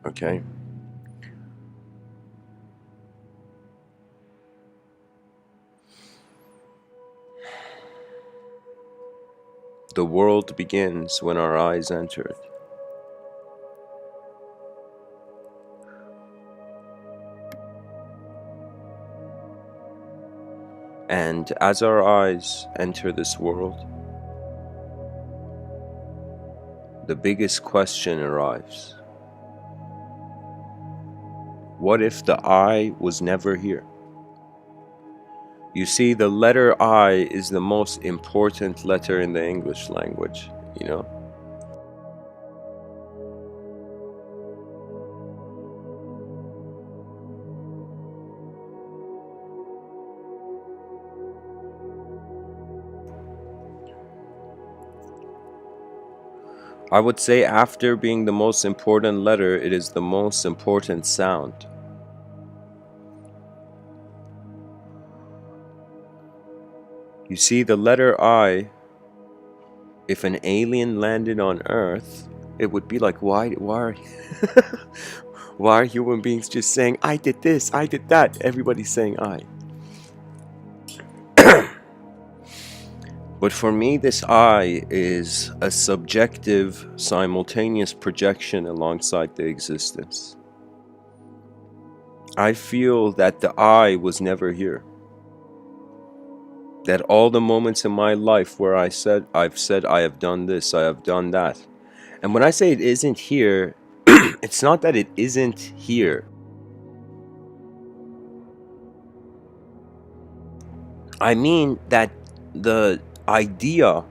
Okay? The world begins when our eyes enter it. And as our eyes enter this world, the biggest question arrives. What if the I was never here? You see, the letter I is the most important letter in the English language, you know? I would say after being the most important letter, it is the most important sound. You see, the letter I, if an alien landed on Earth, it would be like, why why are human beings just saying, I did this, I did that? Everybody's saying I. But for me, this I is a subjective, simultaneous projection alongside the existence. I feel that the I was never here. That all the moments in my life where I've said I have done this, I have done that. And when I say it isn't here, it's not that it isn't here. I mean that the idea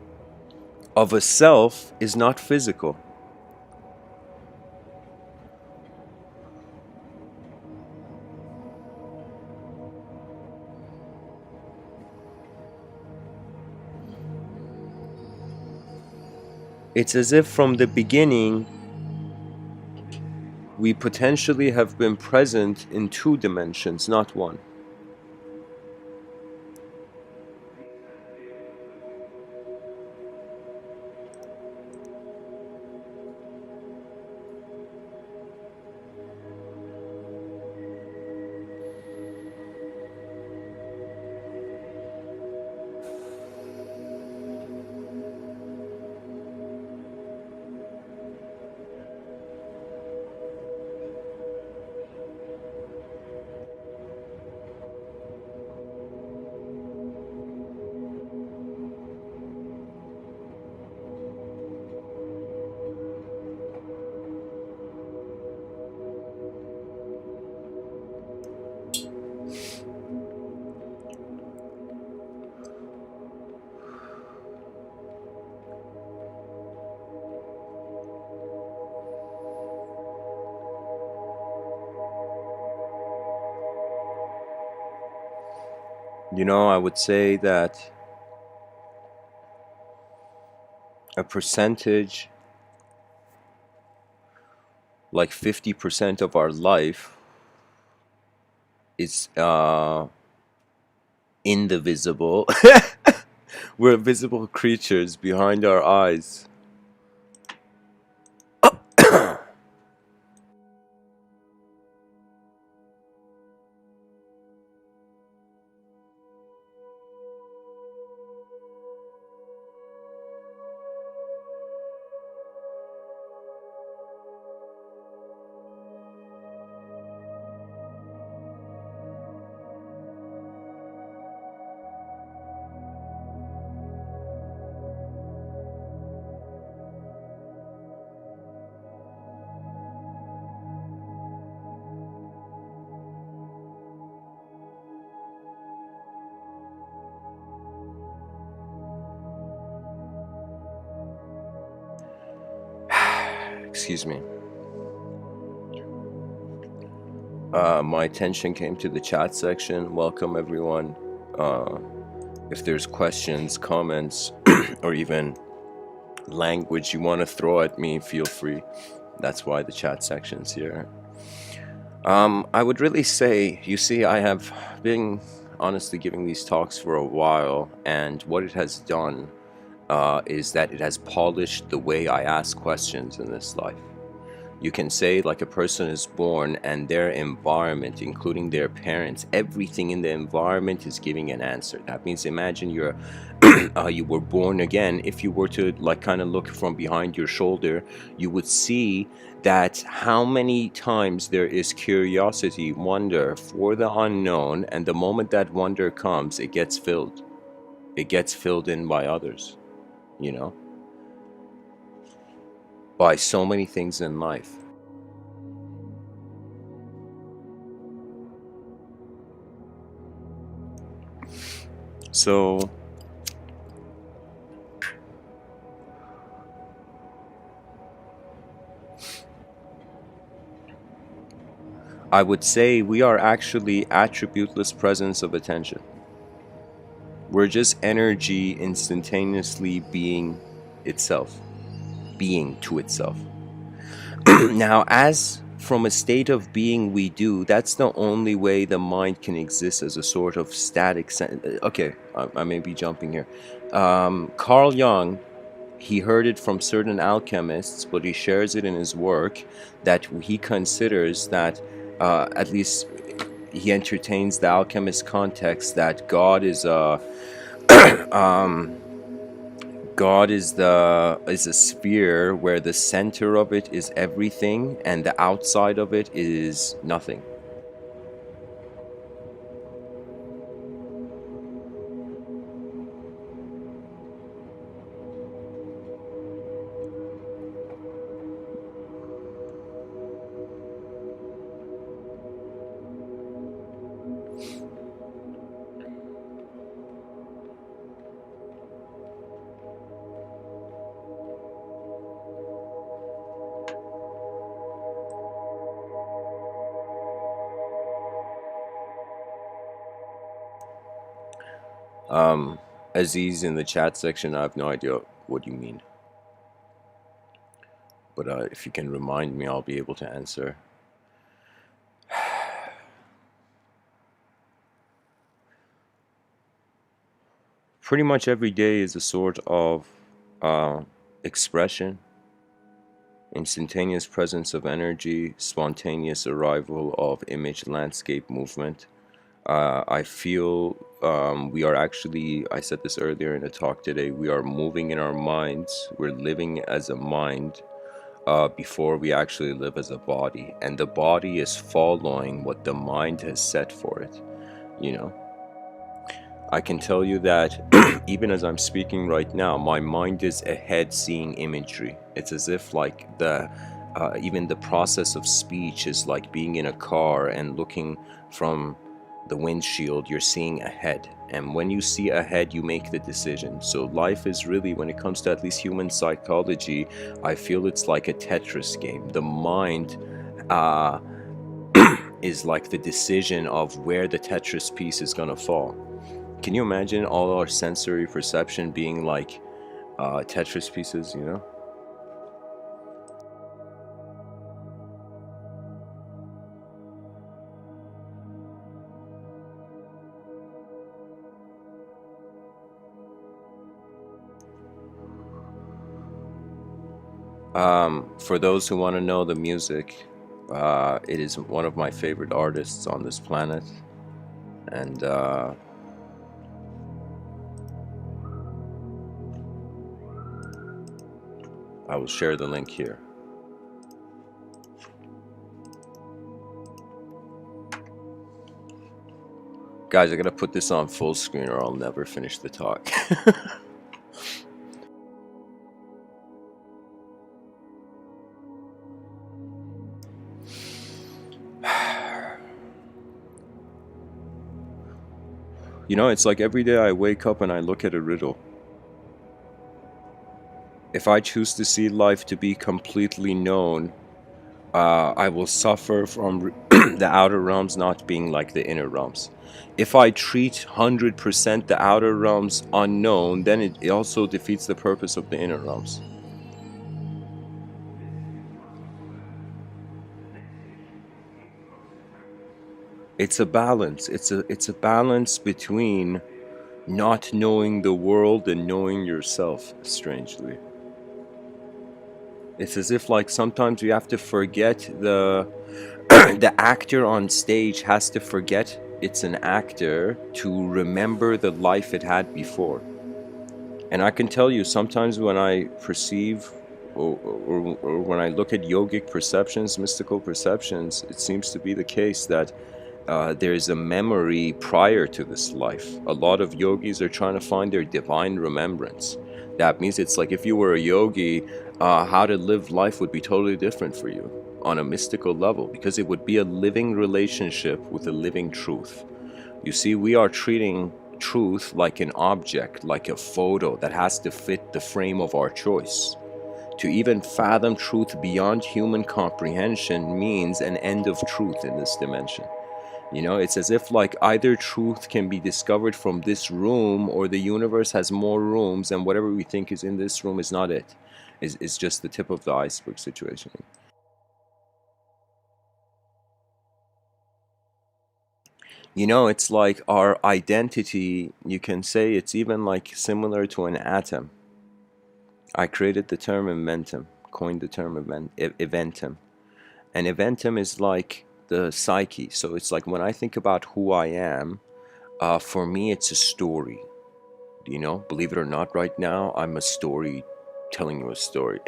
of a self is not physical. It's as if from the beginning we potentially have been present in two dimensions, not one. You know, I would say that a percentage, like 50% of our life, is indivisible. We're visible creatures behind our eyes. Excuse me. My attention came to the chat section. Welcome, everyone. If there's questions, comments, or even language you want to throw at me, feel free. That's why the chat section's here. I would really say, you see, I have been honestly giving these talks for a while, and what it has done is that it has polished the way I ask questions in this life. You can say like a person is born and their environment, including their parents, everything in the environment is giving an answer. That means imagine you're you were born again. If you were to like kind of look from behind your shoulder, you would see that how many times there is curiosity, wonder for the unknown, and the moment that wonder comes, it gets filled. It gets filled in by others, you know, by so many things in life. So I would say we are actually attributeless presence of attention. We're just energy instantaneously being itself, being to itself. Now, as from a state of being we do, that's the only way the mind can exist as a sort of static. Okay, I may be jumping here. Carl Jung, he heard it from certain alchemists, but he shares it in his work that he considers that, at least he entertains the alchemist context, that God is a sphere where the center of it is everything and the outside of it is nothing. Aziz in the chat section, I have no idea what you mean, but if you can remind me, I'll be able to answer. Pretty much every day is a sort of expression, instantaneous presence of energy, spontaneous arrival of image, landscape, movement. I feel we are actually, I said this earlier in a talk today, we are moving in our minds. We're living as a mind before we actually live as a body. And the body is following what the mind has set for it, you know? I can tell you that even as I'm speaking right now, my mind is ahead seeing imagery. It's as if like even the process of speech is like being in a car and looking from the windshield, you're seeing ahead. And when you see ahead, you make the decision. So life is really, when it comes to at least human psychology, I feel it's like a Tetris game. The mind is like the decision of where the Tetris piece is gonna fall. Can you imagine all our sensory perception being like Tetris pieces, you know? For those who want to know the music, it is one of my favorite artists on this planet. And I will share the link here. Guys, I gotta put this on full screen or I'll never finish the talk. You know, it's like every day I wake up and I look at a riddle. If I choose to see life to be completely known, I will suffer from the outer realms not being like the inner realms. If I treat 100% the outer realms unknown, then it also defeats the purpose of the inner realms. It's a balance. It's a balance between not knowing the world and knowing yourself, strangely. It's as if like sometimes we have to forget the the actor on stage has to forget it's an actor to remember the life it had before. And I can tell you, sometimes when I perceive or when I look at yogic perceptions, mystical perceptions, it seems to be the case that there is a memory prior to this life. A lot of yogis are trying to find their divine remembrance. That means it's like if you were a yogi, how to live life would be totally different for you on a mystical level, because it would be a living relationship with a living truth. You see, we are treating truth like an object, like a photo that has to fit the frame of our choice. To even fathom truth beyond human comprehension means an end of truth in this dimension. You know, it's as if like either truth can be discovered from this room, or the universe has more rooms and whatever we think is in this room is not it. It's just the tip of the iceberg situation. You know, it's like our identity, you can say it's even like similar to an atom. I created the term eventum, coined the term eventum. And eventum is like the psyche. So it's like when I think about who I am, for me, it's a story. You know, believe it or not, right now, I'm a story telling you a story.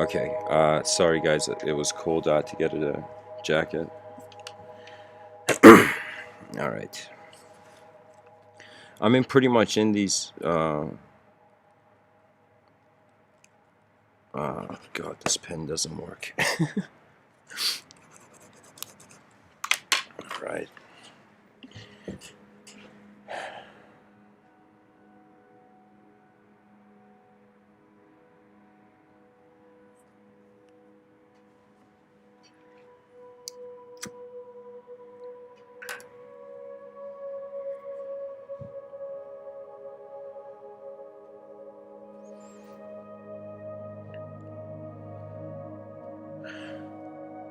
Okay, sorry guys, it was cold out to get a jacket. All right. I mean, pretty much in these. God, this pen doesn't work. Right.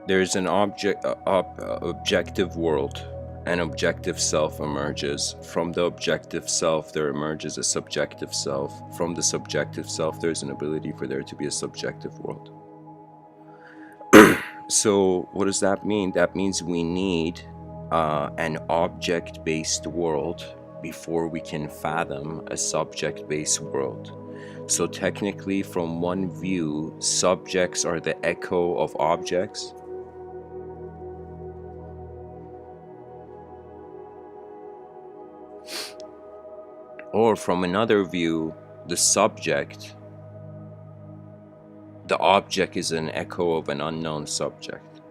there's an objective world. An objective self emerges. From the objective self, there emerges a subjective self. From the subjective self, there's an ability for there to be a subjective world. So what does that mean? That means we need an object-based world before we can fathom a subject-based world. So technically, from one view, subjects are the echo of objects. Or from another view, the object is an echo of an unknown subject.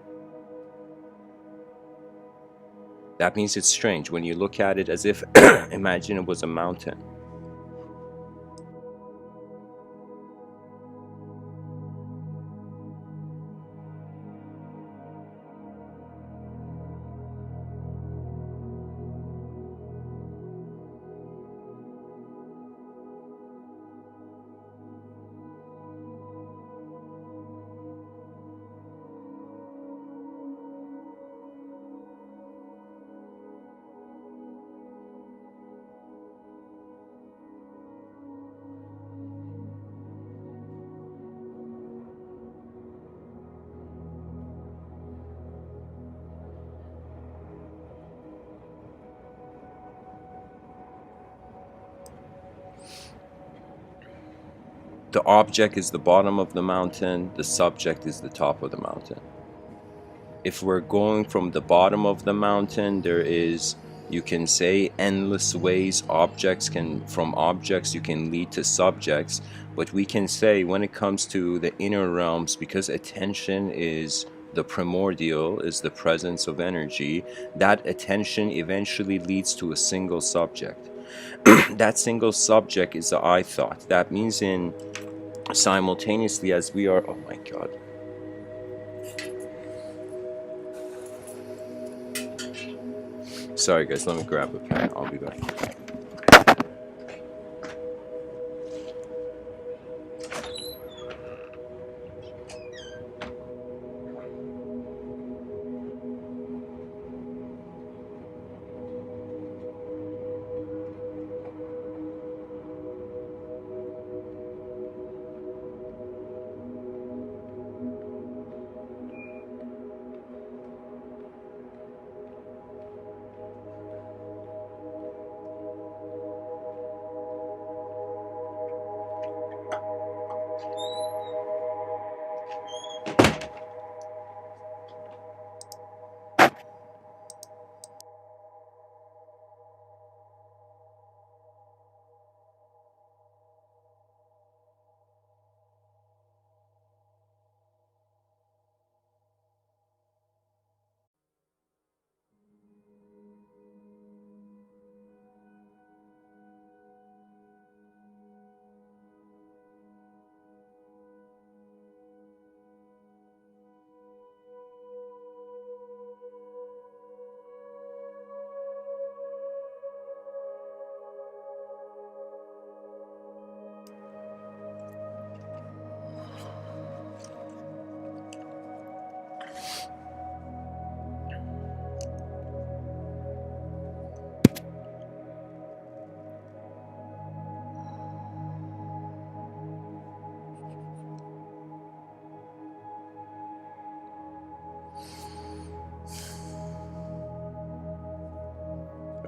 That means it's strange when you look at it as if, imagine it was a mountain. The object is the bottom of the mountain, the subject is the top of the mountain. If we're going from the bottom of the mountain, there is, you can say, endless ways from objects you can lead to subjects, but we can say when it comes to the inner realms, because attention is the primordial, is the presence of energy, that attention eventually leads to a single subject. That single subject is the I thought. That means in simultaneously as we are, oh my god, sorry guys, let me grab a pen, I'll be back.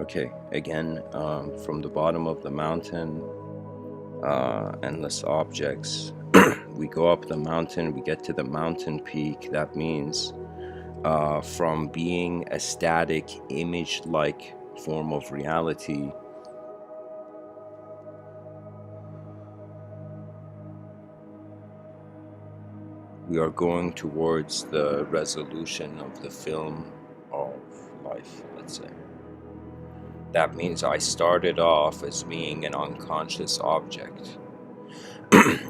Okay, again, from the bottom of the mountain, endless objects. We go up the mountain, we get to the mountain peak. That means from being a static image-like form of reality, we are going towards the resolution of the film of life, let's say. That means I started off as being an unconscious object.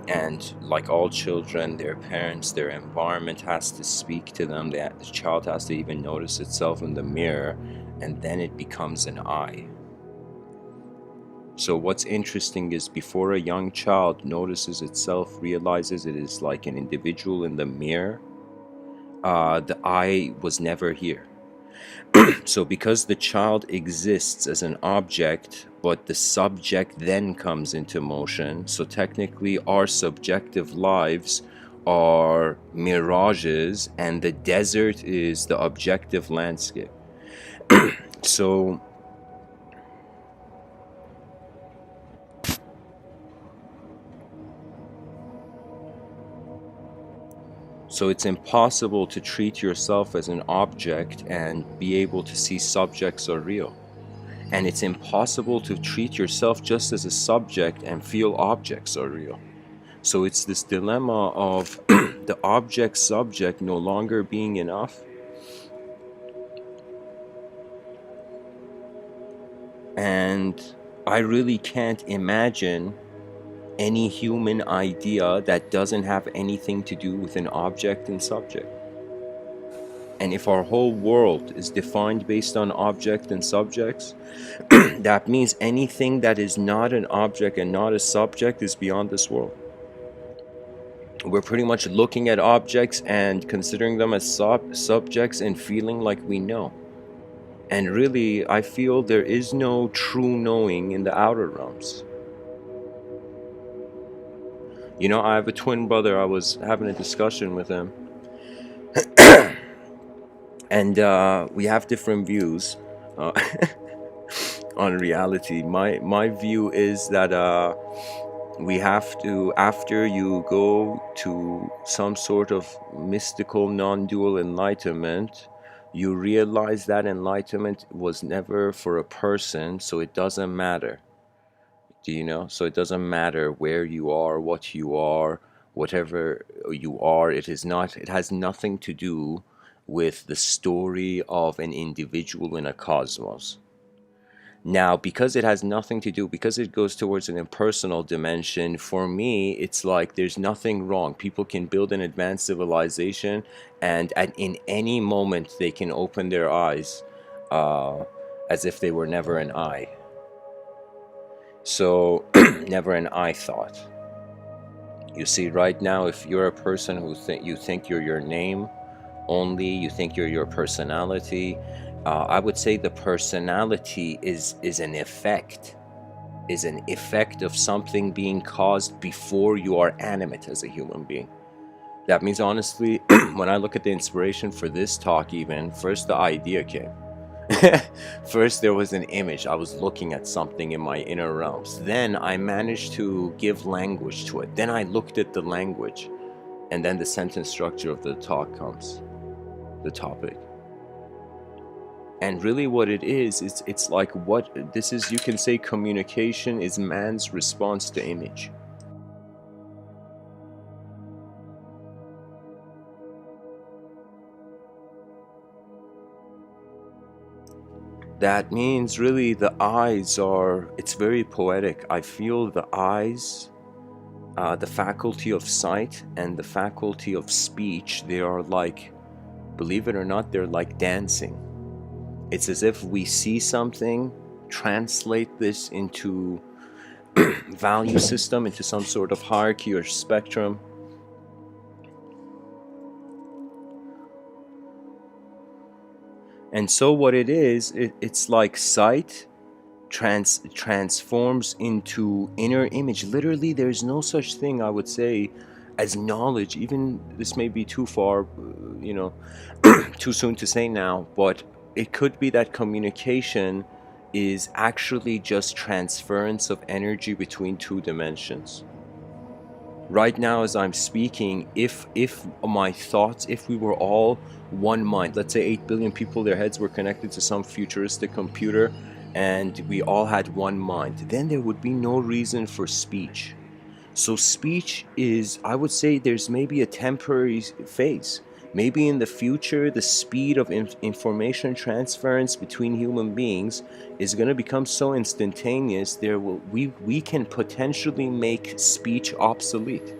And like all children, their parents, their environment has to speak to them. The child has to even notice itself in the mirror, and then it becomes an I. So what's interesting is before a young child notices itself, realizes it is like an individual in the mirror, the I was never here. So because the child exists as an object, but the subject then comes into motion, so technically our subjective lives are mirages and the desert is the objective landscape. So it's impossible to treat yourself as an object and be able to see subjects are real. And it's impossible to treat yourself just as a subject and feel objects are real. So it's this dilemma of the object subject no longer being enough. And I really can't imagine any human idea that doesn't have anything to do with an object and subject. And if our whole world is defined based on object and subjects, that means anything that is not an object and not a subject is beyond this world. We're pretty much looking at objects and considering them as subjects and feeling like we know. And really, I feel there is no true knowing in the outer realms. You know, I have a twin brother. I was having a discussion with him. And we have different views on reality. My view is that we have to, after you go to some sort of mystical non-dual enlightenment, you realize that enlightenment was never for a person, so it doesn't matter. Do you know? So it doesn't matter where you are, what you are, whatever you are. It has nothing to do with the story of an individual in a cosmos. Now, because it has nothing to do, because it goes towards an impersonal dimension, for me, it's like there's nothing wrong. People can build an advanced civilization, and in any moment, they can open their eyes as if they were never an I. So, never an I thought. You see, right now, if you're a person who you think you're your name only, you think you're your personality, I would say the personality is an effect of something being caused before you are animate as a human being. That means, honestly, when I look at the inspiration for this talk, even first the idea came. First there was an image. I was looking at something in my inner realms. Then I managed to give language to it. Then I looked at the language, and then the sentence structure of the talk comes, the topic. And really what it is, it's like what this is, you can say communication is man's response to image. That means really the eyes are, it's very poetic. I feel the eyes, the faculty of sight and the faculty of speech, they are like, believe it or not, they're like dancing. It's as if we see something, translate this into value system, into some sort of hierarchy or spectrum. And so what it is, it's like sight transforms into inner image. Literally, there's no such thing, I would say, as knowledge. Even this may be too far, too soon to say now, but it could be that communication is actually just transference of energy between two dimensions. Right now as I'm speaking, if my thoughts, if we were all one mind, let's say 8 billion people, their heads were connected to some futuristic computer and we all had one mind, then there would be no reason for speech. So speech is, I would say, there's maybe a temporary phase. Maybe in the future, the speed of information transference between human beings is going to become so instantaneous, we can potentially make speech obsolete.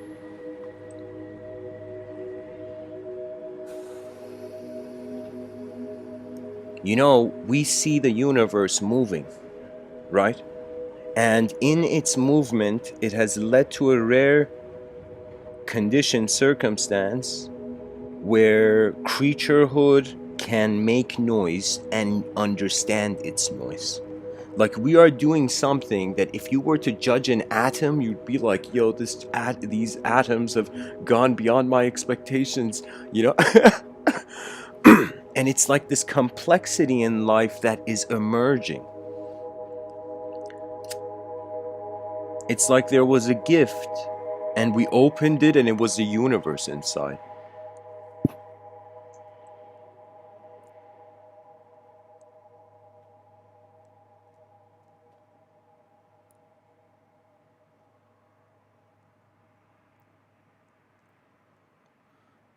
You know, we see the universe moving, right? And in its movement, it has led to a rare condition, circumstance, where creaturehood can make noise and understand its noise. Like, we are doing something that if you were to judge an atom, you'd be like, yo, these atoms have gone beyond my expectations, you know? And it's like this complexity in life that is emerging. It's like there was a gift and we opened it and it was a universe inside.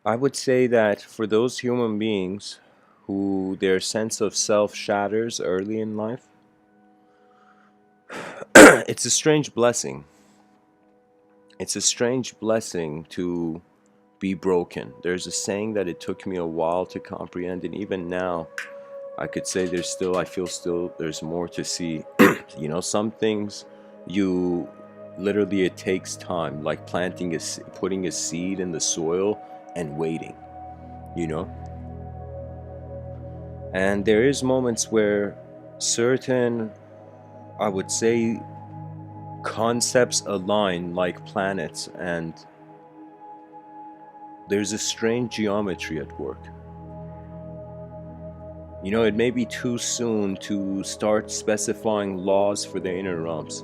I would say that for those human beings who their sense of self shatters early in life, it's a strange blessing. It's a strange blessing to be broken. There's a saying that it took me a while to comprehend, and even now, I could say I feel still there's more to see. You know, some things you literally, it takes time, like putting a seed in the soil and waiting, you know? And there is moments where certain, I would say, concepts align like planets, and there's a strange geometry at work. You know, it may be too soon to start specifying laws for the inner realms.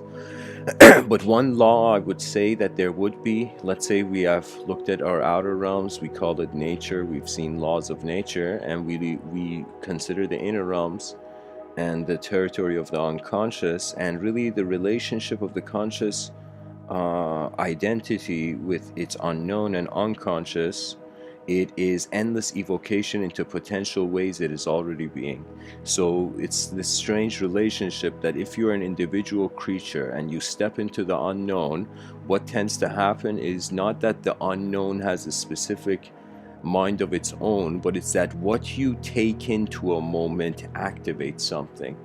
But one law I would say that there would be, let's say we have looked at our outer realms, we call it nature, we've seen laws of nature, and we consider the inner realms and the territory of the unconscious, and really the relationship of the conscious identity with its unknown and unconscious. It is endless evocation into potential ways it is already being. So it's this strange relationship that if you're an individual creature and you step into the unknown, what tends to happen is not that the unknown has a specific mind of its own, but it's that what you take into a moment activates something.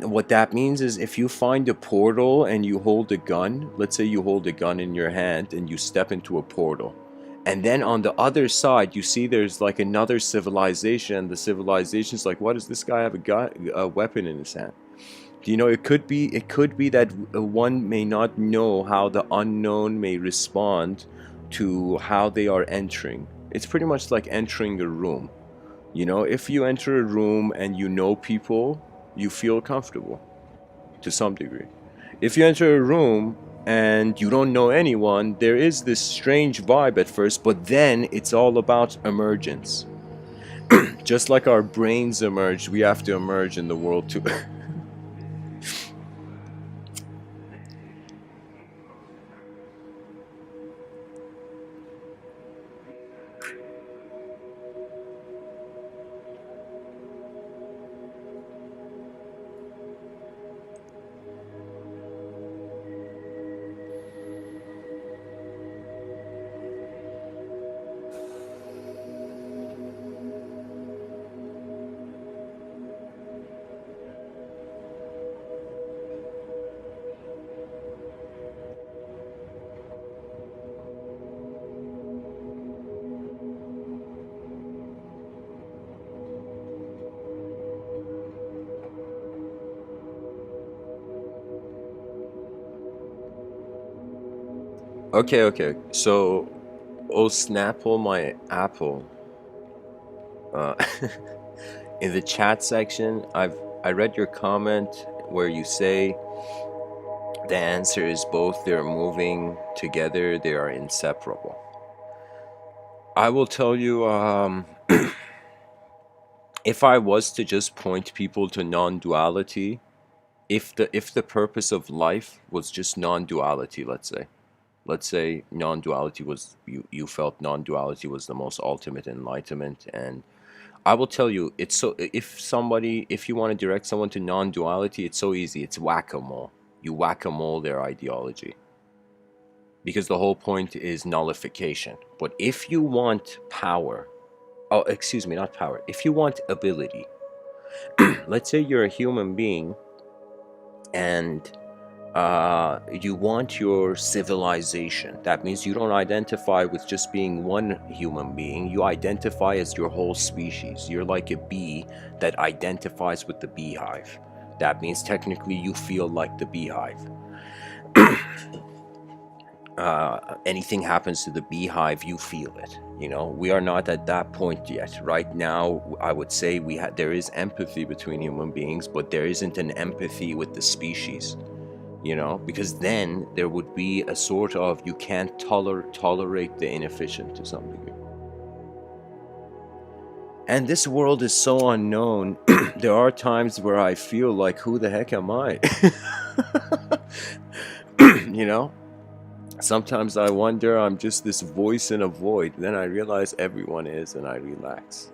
What that means is if you find a portal and you hold a gun, let's say you hold a gun in your hand and you step into a portal, and then on the other side you see there's like another civilization, and the civilization's like, what does this guy have a weapon in his hand? You know, it could be that one may not know how the unknown may respond to how they are entering. It's pretty much like entering a room. You know, if you enter a room and you know people, you feel comfortable to some degree. If you enter a room and you don't know anyone, there is this strange vibe at first, but then it's all about emergence. Just like our brains emerge, we have to emerge in the world too. Okay, okay. So, oh Snapple, my apple. Uh, in the chat section, I read your comment where you say the answer is both. They're moving together. They are inseparable. I will tell you, if I was to just point people to non-duality, if the purpose of life was just non-duality, let's say non-duality was, you felt non-duality was the most ultimate enlightenment, and I will tell you, it's so, if you want to direct someone to non-duality, it's so easy. It's whack-a-mole. You whack-a-mole their ideology, because the whole point is nullification. But if you want power, oh, excuse me, not power, if you want ability, let's say you're a human being and You want your civilization. That means you don't identify with just being one human being. You identify as your whole species. You're like a bee that identifies with the beehive. That means technically you feel like the beehive. Anything happens to the beehive, you feel it. We are not at that point yet. Right now, I would say there is empathy between human beings, but there isn't an empathy with the species. Because then there would be a sort of, you can't tolerate the inefficient to some degree. And this world is so unknown. There are times where I feel like, who the heck am I? you know Sometimes I wonder, I'm just this voice in a void. Then I realize everyone is, and I relax.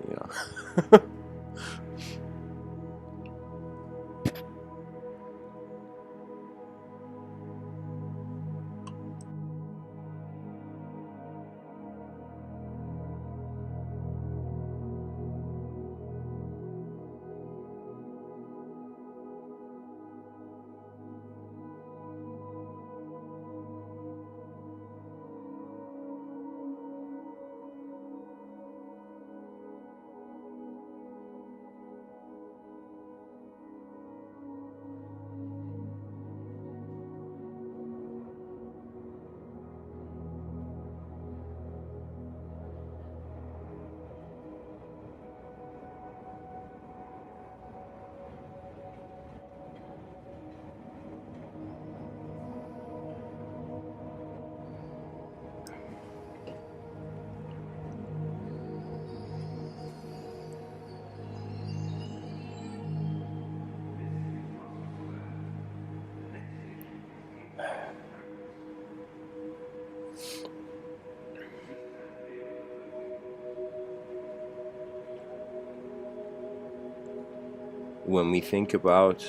When we think about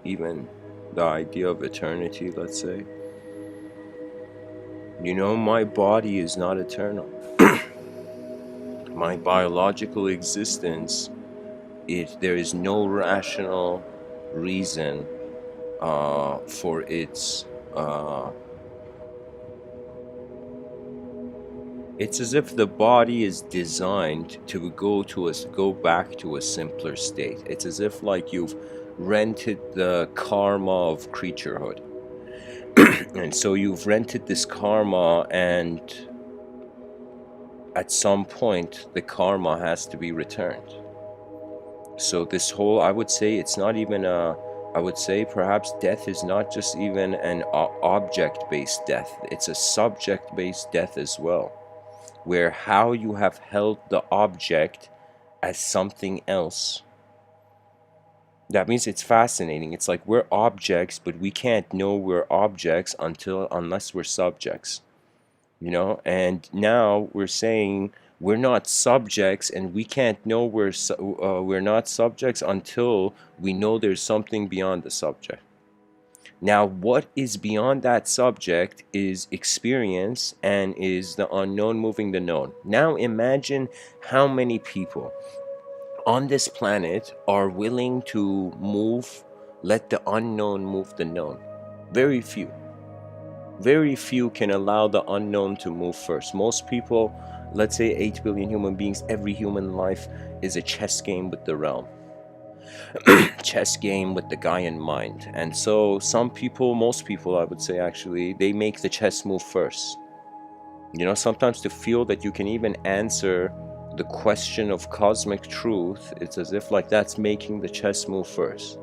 even the idea of eternity, let's say, my body is not eternal. My biological existence, there is no rational reason for its. It's as if the body is designed to go back to a simpler state. It's as if like you've rented the karma of creaturehood. And so you've rented this karma, and at some point the karma has to be returned. So this whole, I would say, it's not even I would say perhaps death is not just even an object-based death. It's a subject-based death as well, where how you have held the object as something else. That means it's fascinating. It's like we're objects, but we can't know we're objects unless we're subjects. And now we're saying we're not subjects, and we can't know we're not subjects until we know there's something beyond the subject. Now, what is beyond that subject is experience, and is the unknown moving the known. Now imagine how many people on this planet are willing to let the unknown move the known. Very few. Very few can allow the unknown to move first. Most people, let's say 8 billion human beings, every human life is a chess game with the realm. Chess game with the guy in mind. And so most people, I would say actually, they make the chess move first. Sometimes to feel that you can even answer the question of cosmic truth, it's as if like that's making the chess move first.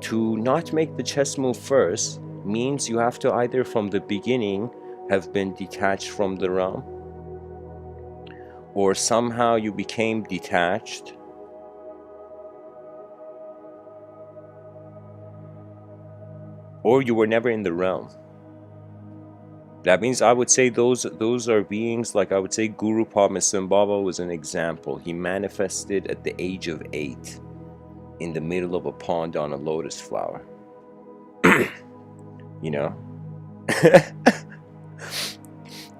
To not make the chess move first means you have to either from the beginning have been detached from the realm, or somehow you became detached, or you were never in the realm. That means I would say those are beings, like I would say Guru Padmasambhava was an example. He manifested at the age of 8 in the middle of a pond on a lotus flower.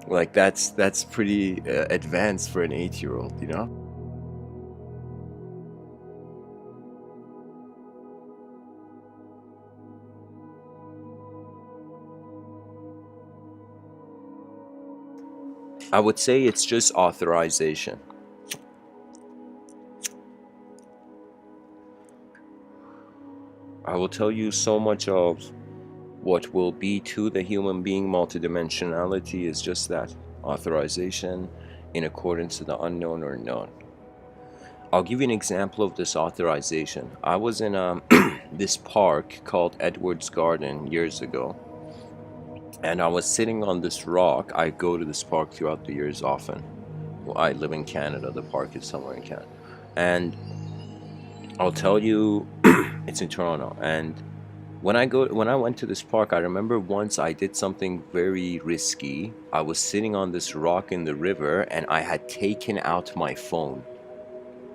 Like that's pretty advanced for an 8-year-old. I would say it's just authorization. I will tell you so much of what will be to the human being multidimensionality is just that, authorization in accordance to the unknown or known. I'll give you an example of this authorization. I was in this park called Edwards Garden years ago, and I was sitting on this rock. I go to this park throughout the years often. Well, I live in Canada. The park is somewhere in Canada. And I'll tell you, it's in Toronto. And when I went to this park, I remember once I did something very risky. I was sitting on this rock in the river, and I had taken out my phone.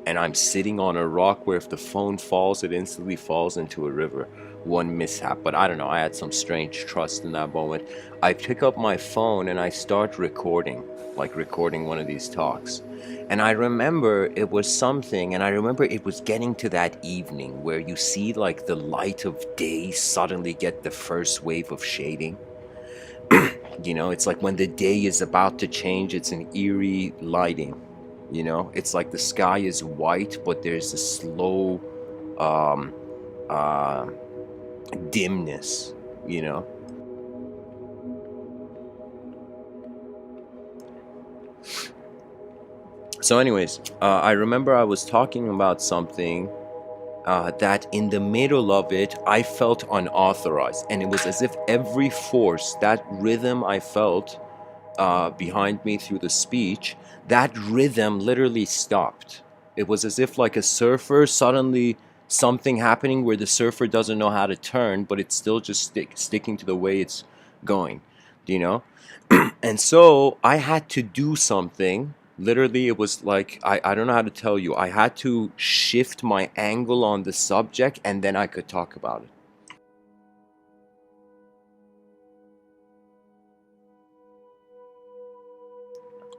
And I'm sitting on a rock where if the phone falls, it instantly falls into a river. One mishap, but I don't know, I had some strange trust in that moment. I pick up my phone and I start recording, like recording one of these talks. And I remember it was something, and I remember it was getting to that evening where you see like the light of day suddenly get the first wave of shading. You know, it's like when the day is about to change, it's an eerie lighting. You know, it's like the sky is white, but there's a slow dimness, you know. So anyways, I remember I was talking about something that in the middle of it, I felt unauthorized. And it was as if every force, that rhythm I felt behind me through the speech, that rhythm literally stopped. It was as if like a surfer, suddenly something happening where the surfer doesn't know how to turn, but it's still just sticking to the way it's going, you know? And so I had to do something. Literally, it was like, I don't know how to tell you. I had to shift my angle on the subject, and then I could talk about it.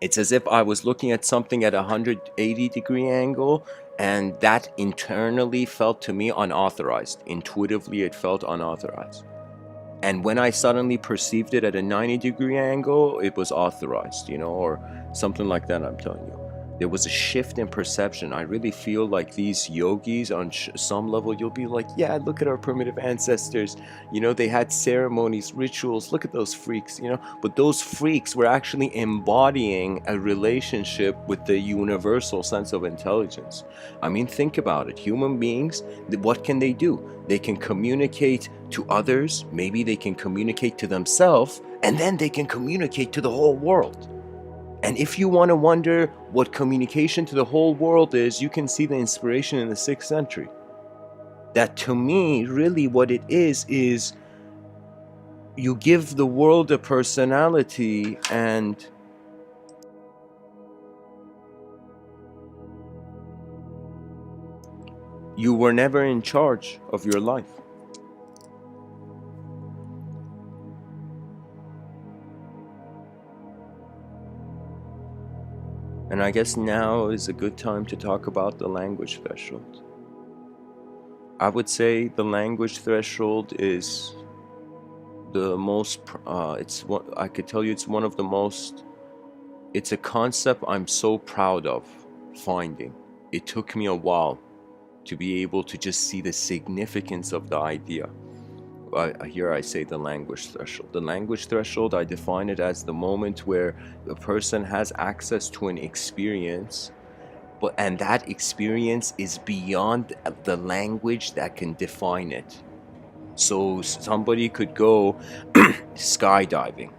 It's as if I was looking at something at a 180-degree angle, and that internally felt to me unauthorized. Intuitively, it felt unauthorized. And when I suddenly perceived it at a 90-degree angle, it was authorized, you know, or something like that, I'm telling you. There was a shift in perception. I really feel like these yogis, on some level, you'll be like, yeah, look at our primitive ancestors. You know, they had ceremonies, rituals. Look at those freaks, you know. But those freaks were actually embodying a relationship with the universal sense of intelligence. I mean, think about it. Human beings, what can they do? They can communicate to others. Maybe they can communicate to themselves. And then they can communicate to the whole world. And if you want to wonder what communication to the whole world is, you can see the inspiration in the 6th century. That to me, really what it is you give the world a personality, and you were never in charge of your life. And I guess now is a good time to talk about the language threshold. I would say the language threshold is the most, I could tell you it's one of the most, it's a concept I'm so proud of finding. It took me a while to be able to just see the significance of the idea. Here I say the language threshold. The language threshold, I define it as the moment where a person has access to an experience, and that experience is beyond the language that can define it. So somebody could go skydiving,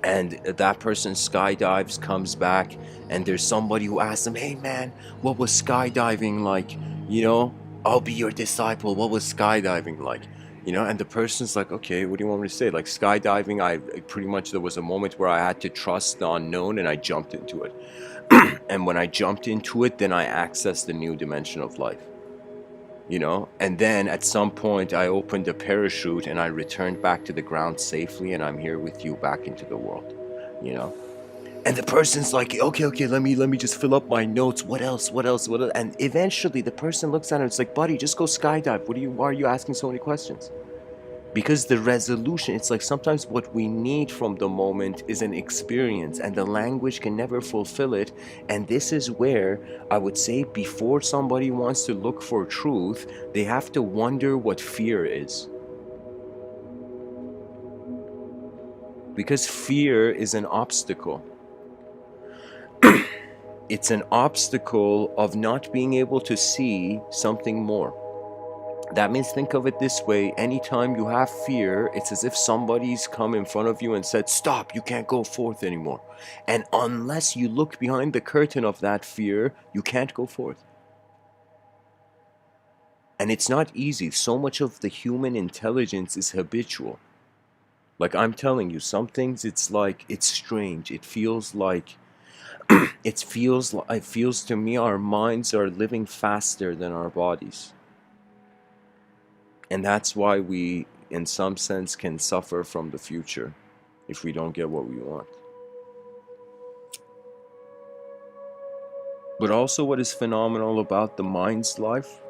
and that person skydives, comes back, and there's somebody who asks them, hey man, what was skydiving like? You know, I'll be your disciple. What was skydiving like? You know, and the person's like, okay, what do you want me to say? Like skydiving, I pretty much, there was a moment where I had to trust the unknown, and I jumped into it. And when I jumped into it, then I accessed the new dimension of life. You know, and then at some point I opened a parachute and I returned back to the ground safely, and I'm here with you back into the world, you know. And the person's like, okay, let me just fill up my notes. What else? And eventually the person looks at him, it's like, buddy, just go skydive. Why are you asking so many questions? Because the resolution, it's like sometimes what we need from the moment is an experience, and the language can never fulfill it. And this is where I would say, before somebody wants to look for truth, they have to wonder what fear is. Because fear is an obstacle. It's an obstacle of not being able to see something more. That means, think of it this way: anytime you have fear, it's as if somebody's come in front of you and said, stop, you can't go forth anymore. And unless you look behind the curtain of that fear, you can't go forth. And it's not easy. So much of the human intelligence is habitual. Like I'm telling you, some things, it's like, it's strange. It feels like, it feels to me our minds are living faster than our bodies. And that's why we, in some sense, can suffer from the future if we don't get what we want. But also, what is phenomenal about the mind's life,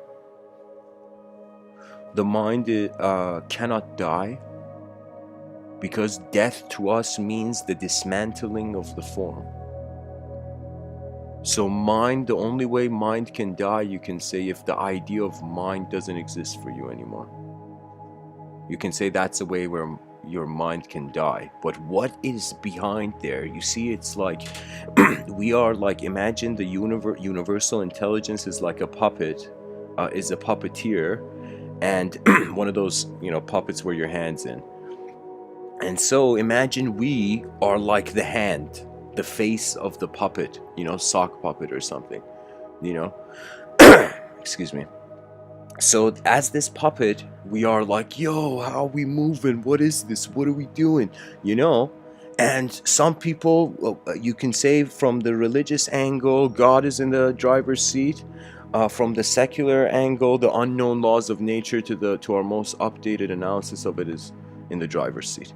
the mind cannot die, because death to us means the dismantling of the form. So mind, the only way mind can die, you can say, if the idea of mind doesn't exist for you anymore. You can say that's a way where your mind can die. But what is behind there? You see, it's like we are like, imagine the universal intelligence is like a puppet, is a puppeteer, and one of those, puppets where your hand's in. And so imagine we are like the hand, the face of the puppet, sock puppet or something, excuse me. So as this puppet, we are like, yo, how are we moving? What is this? What are we doing? And some people, you can say, from the religious angle, God is in the driver's seat. From the secular angle, the unknown laws of nature, to our most updated analysis of it, is in the driver's seat.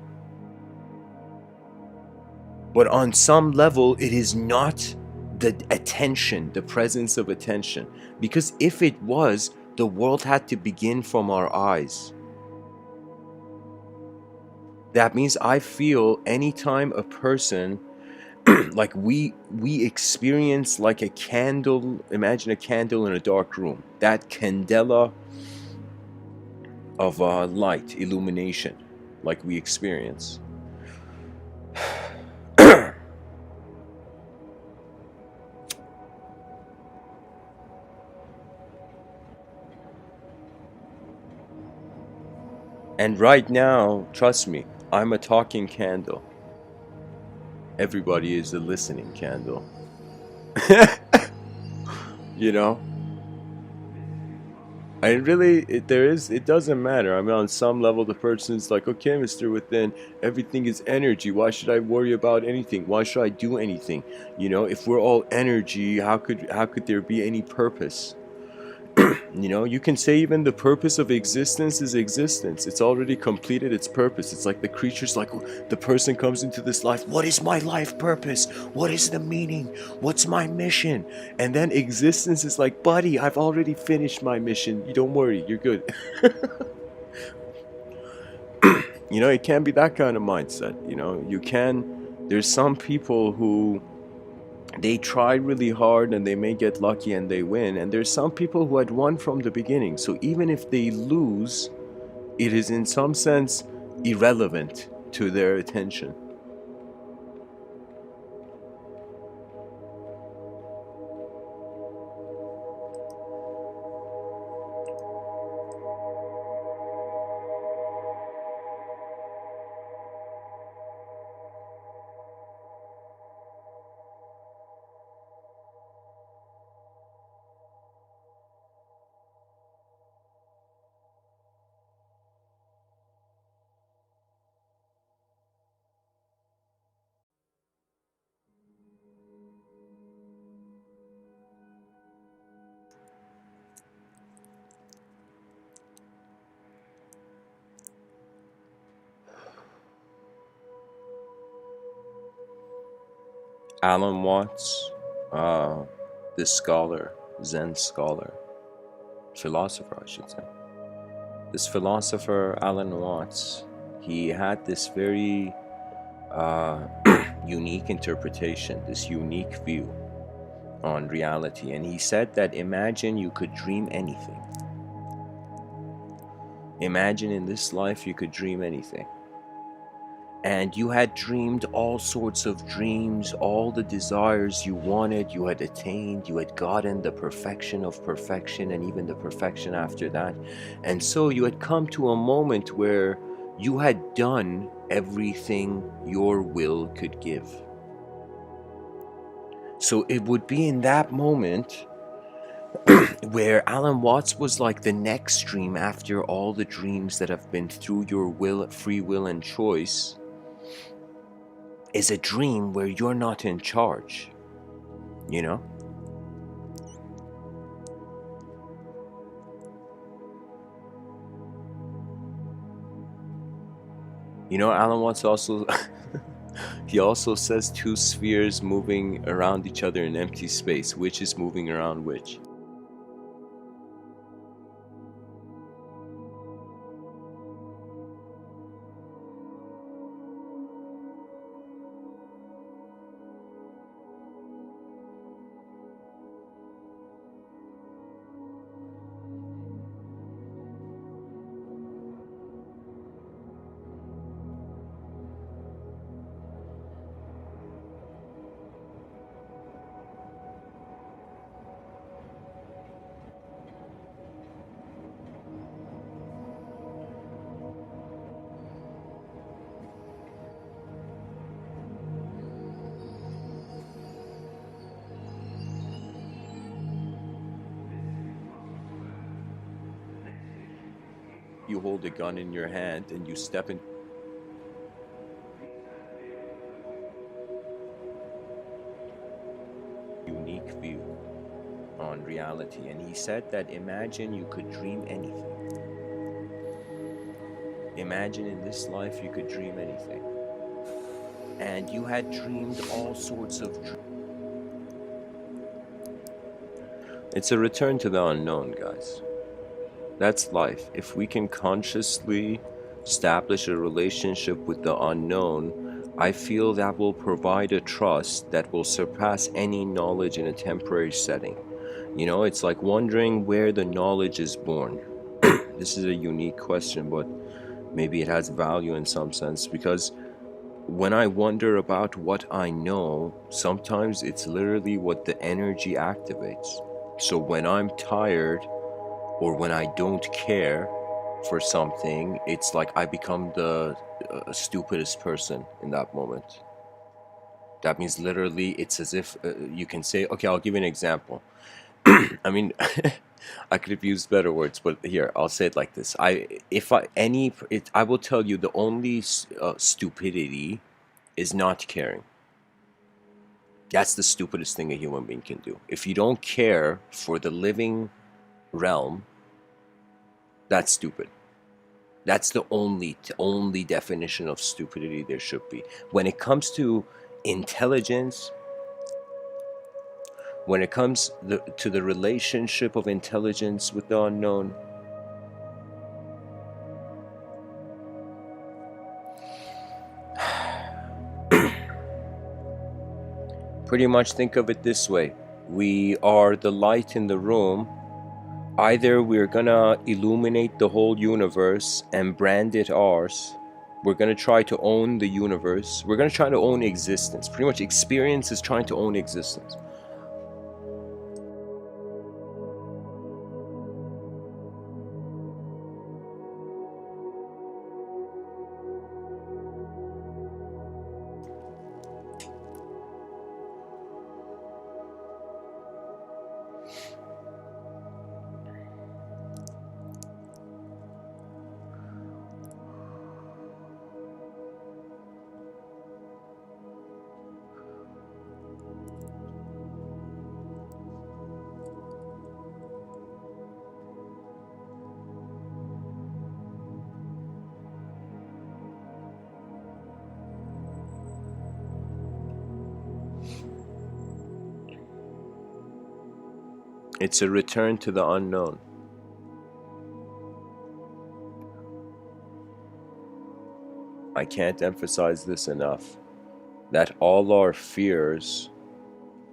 But on some level, it is not the attention, the presence of attention. Because if it was, the world had to begin from our eyes. That means I feel anytime a person, like we experience like a candle, imagine a candle in a dark room. That candela of light, illumination, like we experience. And right now, trust me, I'm a talking candle. Everybody is a listening candle. It doesn't matter. I mean, on some level, the person's like, okay, Mr. Within, everything is energy. Why should I worry about anything? Why should I do anything? If we're all energy, how could there be any purpose? You can say even the purpose of existence is existence. It's already completed its purpose. It's like the creature's like, the person comes into this life, what is my life purpose? What is the meaning? What's my mission? And then existence is like, buddy, I've already finished my mission. You don't worry, you're good. It can be that kind of mindset. There's some people who, they try really hard and they may get lucky and they win, and there's some people who had won from the beginning. So even if they lose, it is in some sense irrelevant to their attention. Alan Watts, this scholar, Zen scholar, philosopher, I should say, This philosopher, Alan Watts, he had this very unique interpretation, this unique view on reality. And he said that imagine you could dream anything. Imagine in this life you could dream anything. And you had dreamed all sorts of dreams, all the desires you wanted, you had attained, you had gotten the perfection of perfection and even the perfection after that. And so you had come to a moment where you had done everything your will could give. So it would be in that moment where Alan Watts was like the next dream after all the dreams that have been through your will, free will and choice, is a dream where you're not in charge, you know? You know, Alan Watts also, he also says two spheres moving around each other in empty space. Which is moving around which? You hold a gun in your hand and you step in. Unique view on reality. And he said that imagine you could dream anything. Imagine in this life you could dream anything. And you had dreamed all sorts of dreams. It's a return to the unknown, guys. That's life. If we can consciously establish a relationship with the unknown, I feel that will provide a trust that will surpass any knowledge in a temporary setting. You know, it's like wondering where the knowledge is born. This is a unique question, but maybe it has value in some sense, because when I wonder about what I know, sometimes it's literally what the energy activates. So when I'm tired or when I don't care for something, it's like I become the stupidest person in that moment. That means literally it's as if you can say, okay, I'll give you an example. I mean, I could have used better words, but here, I'll say it like this. I will tell you the only stupidity is not caring. That's the stupidest thing a human being can do. If you don't care for the living realm, that's stupid. That's the only definition of stupidity there should be. When it comes to intelligence, when it comes to the relationship of intelligence with the unknown, pretty much think of it this way. We are the light in the room. Either we're gonna illuminate the whole universe and brand it ours. We're gonna try to own the universe. We're gonna try to own existence. Pretty much experience is trying to own existence. It's a return to the unknown. I can't emphasize this enough, that all our fears,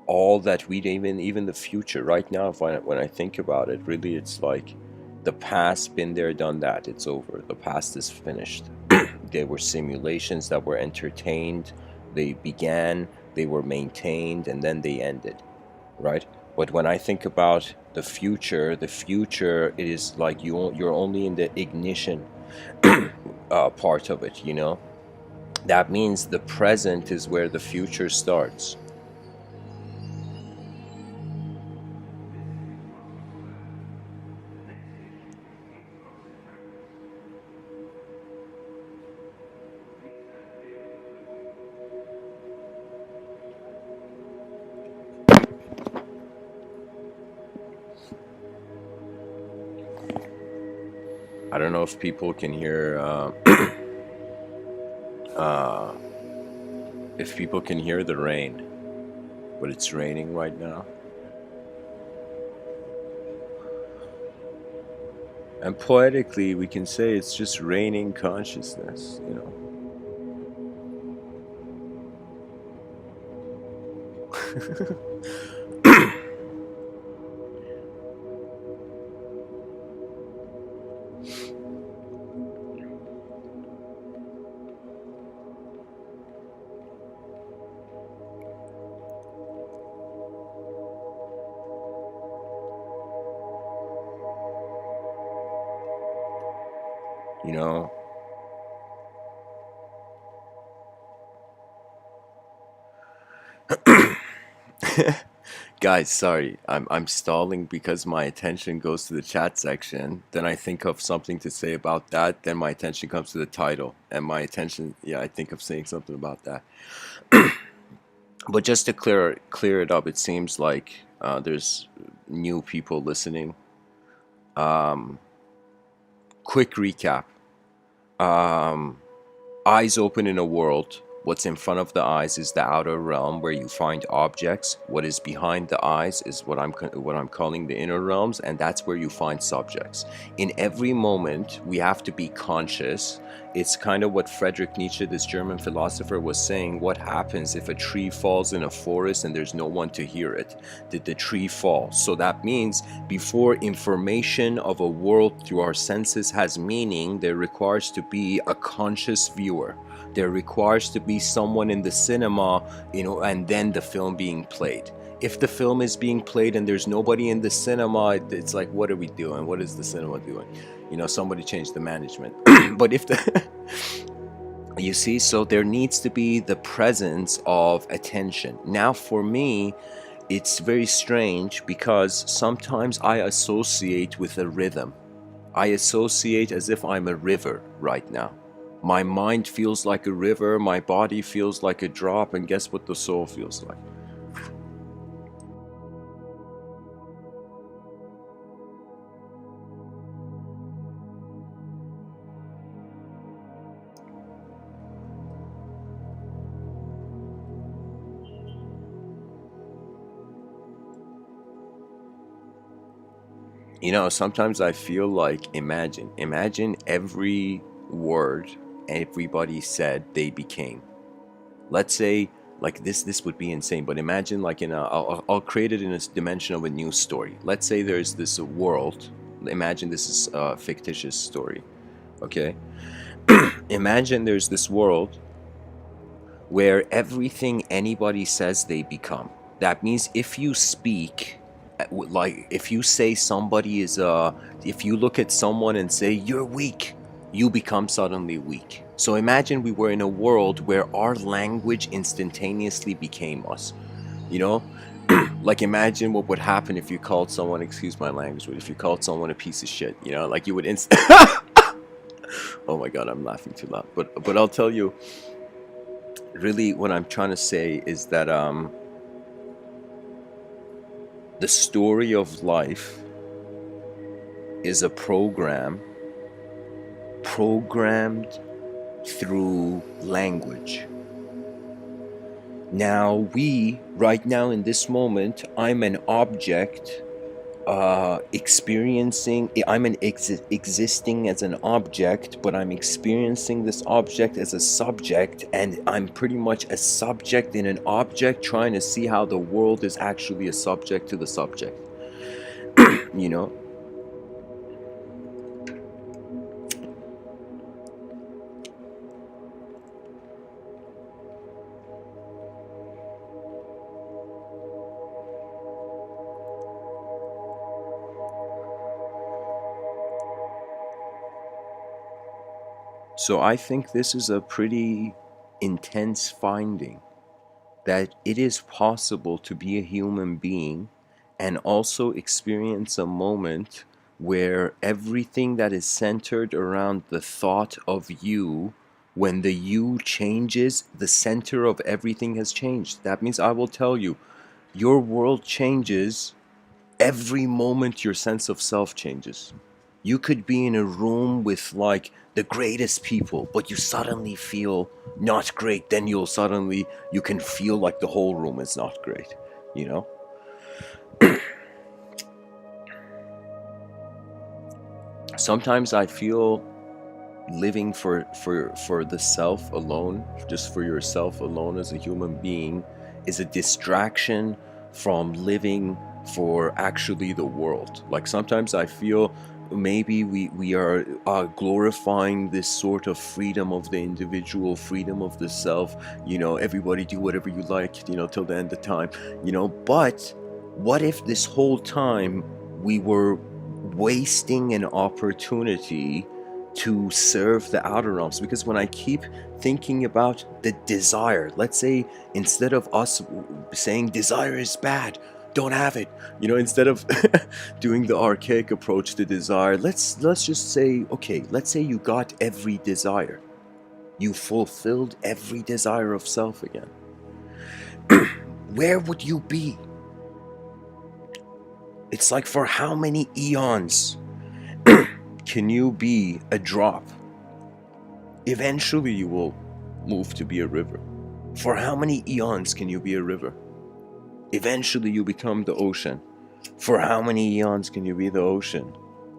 all that we even the future right now, when I think about it, really it's like the past, been there, done that, it's over, the past is finished. They were simulations that were entertained, they began, they were maintained, and then they ended, right? But when I think about the future, it is like you're only in the ignition part of it, you know. That means the present is where the future starts. I don't know if people can hear uh, if people can hear the rain, but it's raining right now. And poetically, we can say it's just raining consciousness, you know. You know, guys, sorry, I'm stalling because my attention goes to the chat section. Then I think of something to say about that. Then my attention comes to the title, and my attention, yeah, I think of saying something about that. But just to clear it up, it seems like there's new people listening. Um, Quick recap. Um, Eyes open in a world. What's in front of the eyes is the outer realm where you find objects. What is behind the eyes is what I'm calling the inner realms, and that's where you find subjects. In every moment, we have to be conscious. It's kind of what Friedrich Nietzsche, this German philosopher, was saying. What happens if a tree falls in a forest and there's no one to hear it? Did the tree fall? So that means before information of a world through our senses has meaning, there requires to be a conscious viewer. There requires to be someone in the cinema, you know, and then the film being played. If the film is being played and there's nobody in the cinema, it's like, what are we doing? What is the cinema doing? You know, somebody changed the management. But if the you see, so there needs to be the presence of attention. Now, for me, it's very strange because sometimes I associate with a rhythm. I associate as if I'm a river right now. My mind feels like a river, my body feels like a drop, and guess what the soul feels like? You know, sometimes I feel like, imagine every word everybody said they became. Let's say, like this would be insane, but imagine like I'll create it in a dimension of a news story. Let's say there's this world. Imagine this is a fictitious story, okay? Imagine there's this world where everything anybody says they become. That means if you speak, like if you say somebody is if you look at someone and say you're weak, you become suddenly weak. So imagine we were in a world where our language instantaneously became us, you know. Like imagine what would happen if you called someone, excuse my language, but if you called someone a piece of shit, you know, like you would oh my god, I'm laughing too loud. But I'll tell you, really what I'm trying to say is that the story of life is a program programmed through language. Now right now in this moment, I'm an object experiencing, I'm existing as an object, but I'm experiencing this object as a subject, and I'm pretty much a subject in an object trying to see how the world is actually a subject to the subject, you know. So I think this is a pretty intense finding, that it is possible to be a human being and also experience a moment where everything that is centered around the thought of you, when the you changes, the center of everything has changed. That means, I will tell you, your world changes every moment your sense of self changes. You could be in a room with like the greatest people, but you suddenly feel not great. Then you can feel like the whole room is not great, you know? Sometimes I feel living for the self alone, just for yourself alone as a human being, is a distraction from living for actually the world. Like sometimes I feel maybe we are glorifying this sort of freedom of the individual, freedom of the self, you know, everybody do whatever you like, you know, till the end of time, you know. But what if this whole time we were wasting an opportunity to serve the outer realms? Because when I keep thinking about the desire, let's say instead of us saying desire is bad, don't have it, you know, instead of doing the archaic approach to desire, let's just say, okay, let's say you got every desire, you fulfilled every desire of self again. Where would you be? It's like, for how many eons can you be a drop? Eventually you will move to be a river. For how many eons can you be a river? Eventually you become the ocean. For how many eons can you be the ocean?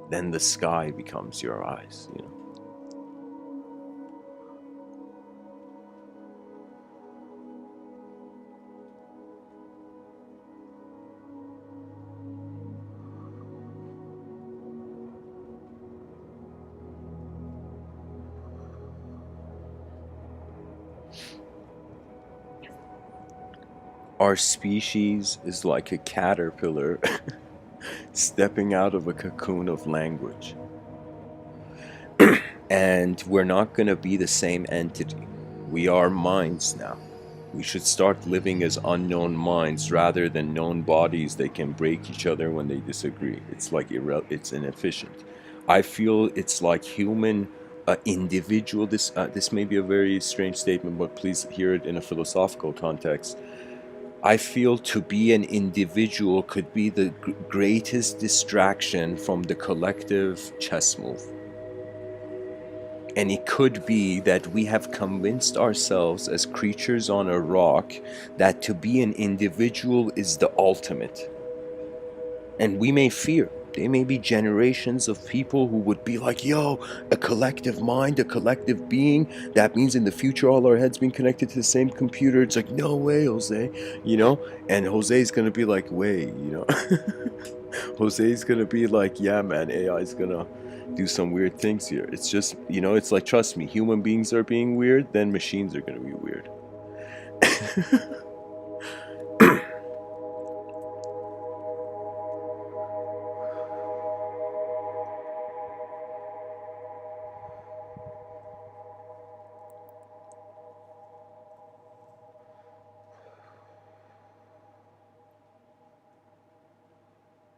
Then the sky becomes your eyes, you know. Our species is like a caterpillar stepping out of a cocoon of language. And we're not going to be the same entity. We are minds now. We should start living as unknown minds rather than known bodies that can break each other when they disagree. It's like it's inefficient. I feel it's like human individual. This may be a very strange statement, but please hear it in a philosophical context. I feel to be an individual could be the greatest distraction from the collective chess move. And it could be that we have convinced ourselves as creatures on a rock that to be an individual is the ultimate. And we may fear. There may be generations of people who would be like, yo, a collective mind, a collective being. That means in the future all our heads being connected to the same computer. It's like, no way, Jose, you know? And Jose's gonna be like, wait, you know? Jose's gonna be like, yeah, man, AI is gonna do some weird things here. It's just, you know, it's like, trust me, human beings are being weird, then machines are gonna be weird.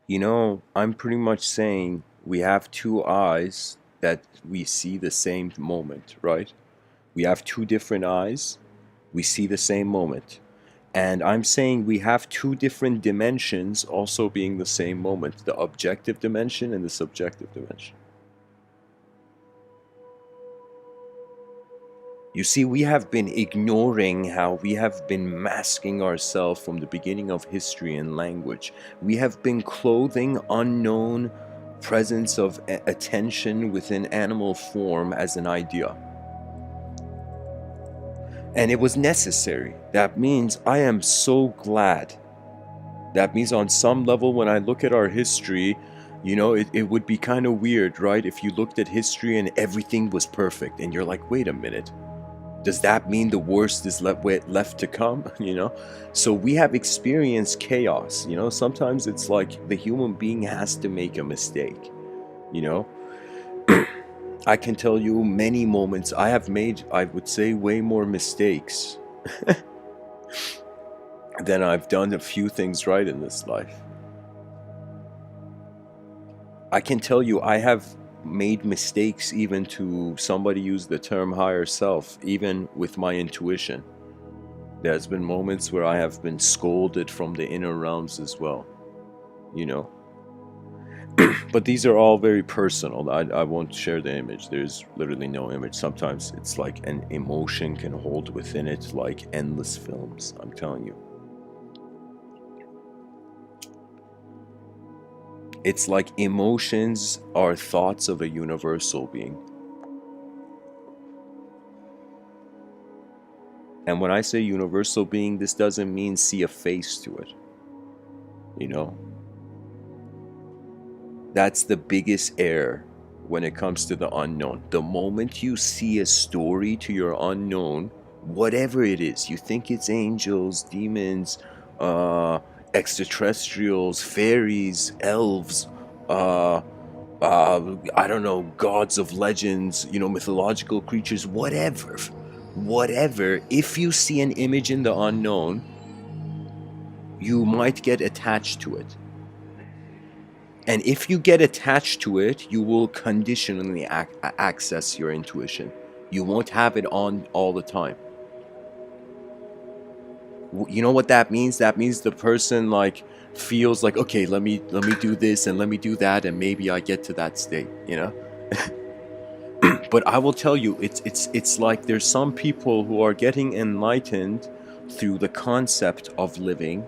You know, I'm pretty much saying we have two eyes that we see the same moment, right? We have two different eyes, we see the same moment. And I'm saying we have two different dimensions also being the same moment, the objective dimension and the subjective dimension. You see, we have been ignoring how we have been masking ourselves from the beginning of history and language. We have been clothing unknown presence of attention within animal form as an idea. And it was necessary. That means I am so glad. That means on some level, when I look at our history, you know, it would be kind of weird, right? If you looked at history and everything was perfect and you're like, wait a minute. Does that mean the worst is left to come? You know, so we have experienced chaos. You know, sometimes it's like the human being has to make a mistake. You know, I can tell you many moments I have made, I would say, way more mistakes than I've done a few things right in this life. I can tell you I have made mistakes even to somebody use the term higher self, even with my intuition. There's been moments where I have been scolded from the inner realms as well, you know. But these are all very personal. I won't share the image. There's literally no image. Sometimes it's like an emotion can hold within it like endless films, I'm telling you. It's like emotions are thoughts of a universal being. And when I say universal being, this doesn't mean see a face to it. You know? That's the biggest error when it comes to the unknown. The moment you see a story to your unknown, whatever it is, you think it's angels, demons, extraterrestrials, fairies, elves, I don't know, gods of legends, you know, mythological creatures, whatever. Whatever, if you see an image in the unknown, you might get attached to it. And if you get attached to it, you will conditionally access your intuition. You won't have it on all the time. You know what that means? That means the person like feels like, okay, let me do this and let me do that, and maybe I get to that state, you know? But I will tell you, it's like there's some people who are getting enlightened through the concept of living,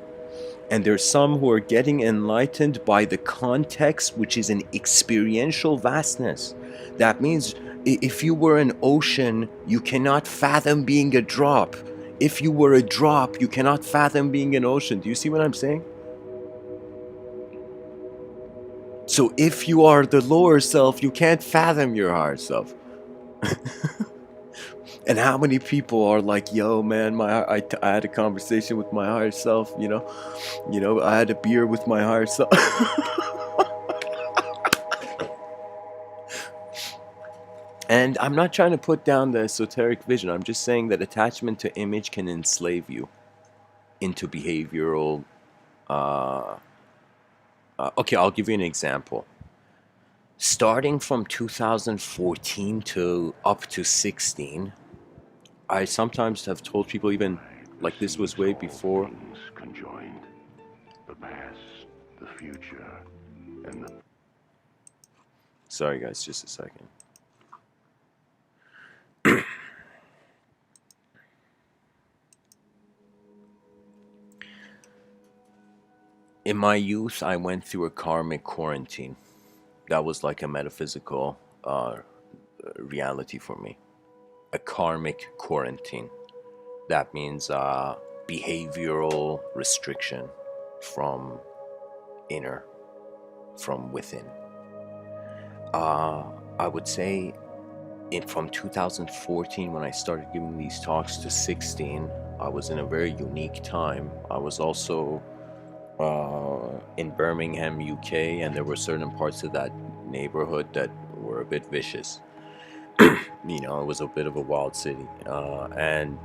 and there's some who are getting enlightened by the context, which is an experiential vastness. That means if you were an ocean, you cannot fathom being a drop. If you were a drop, you cannot fathom being an ocean. Do you see what I'm saying? So if you are the lower self, you can't fathom your higher self. And how many people are like, yo, man, I had a conversation with my higher self, you know, I had a beer with my higher self. And I'm not trying to put down the esoteric vision. I'm just saying that attachment to image can enslave you into behavioral. Okay, I'll give you an example. Starting from 2014 to up to 16, I sometimes have told people, even like this was way before. Conjoined, the past, the future, and the... Sorry, guys, just a second. In my youth, I went through a karmic quarantine. That was like a metaphysical reality for me. A karmic quarantine. That means behavioral restriction from inner, from within. I would say from 2014, when I started giving these talks, to 16, I was in a very unique time. I was also in Birmingham, UK, and there were certain parts of that neighborhood that were a bit vicious. You know, it was a bit of a wild city. And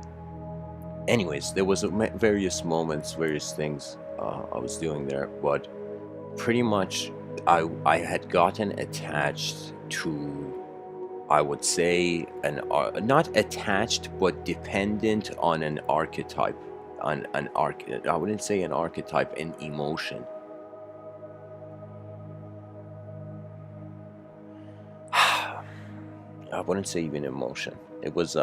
anyways, there was various moments, various things I was doing there, but pretty much I had gotten attached to, I would say, not attached, but dependent on an archetype, on an I wouldn't say an archetype, an emotion. I wouldn't say even emotion. It was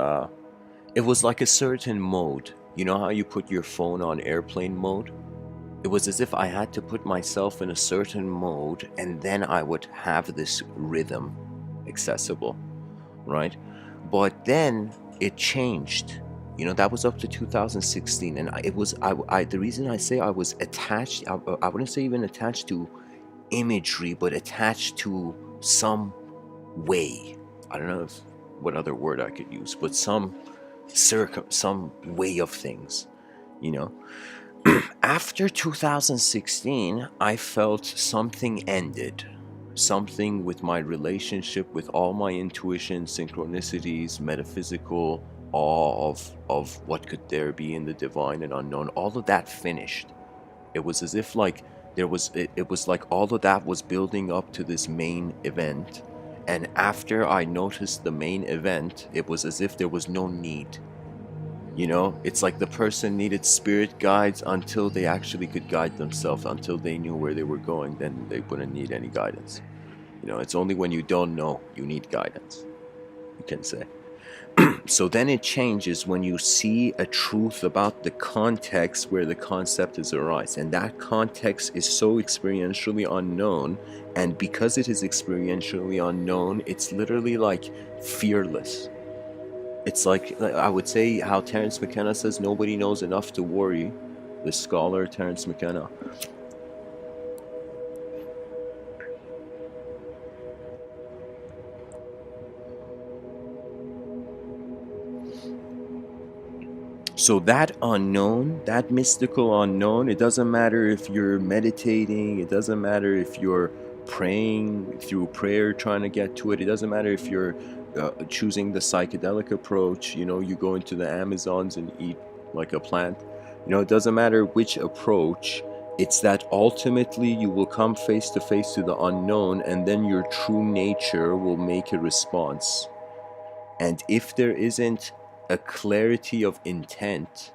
It was like a certain mode. You know how you put your phone on airplane mode? It was as if I had to put myself in a certain mode and then I would have this rhythm accessible, right? But then it changed. You know, that was up to 2016, and it was the reason I say I was attached. I wouldn't say even attached to imagery, but attached to some way. I don't know if, what other word I could use, but some way of things. You know, after 2016, I felt something ended. Something with my relationship with all my intuition, synchronicities, metaphysical awe of what could there be in the divine and unknown. All of that finished. It was as if like it was like all of that was building up to this main event. And after I noticed the main event, it was as if there was no need. You know, it's like the person needed spirit guides until they actually could guide themselves, until they knew where they were going, then they wouldn't need any guidance. You know, it's only when you don't know you need guidance, you can say. So then it changes when you see a truth about the context where the concept is arise. And that context is so experientially unknown. And because it is experientially unknown, it's literally like fearless. It's like I would say how Terence McKenna says nobody knows enough to worry. The scholar Terence McKenna. So that unknown, that mystical unknown, it doesn't matter if you're meditating, it doesn't matter if you're praying through prayer, trying to get to it, it doesn't matter if you're choosing the psychedelic approach, you know, you go into the Amazons and eat like a plant. You know, it doesn't matter which approach, it's that ultimately you will come face to face to the unknown and then your true nature will make a response. And if there isn't a clarity of intent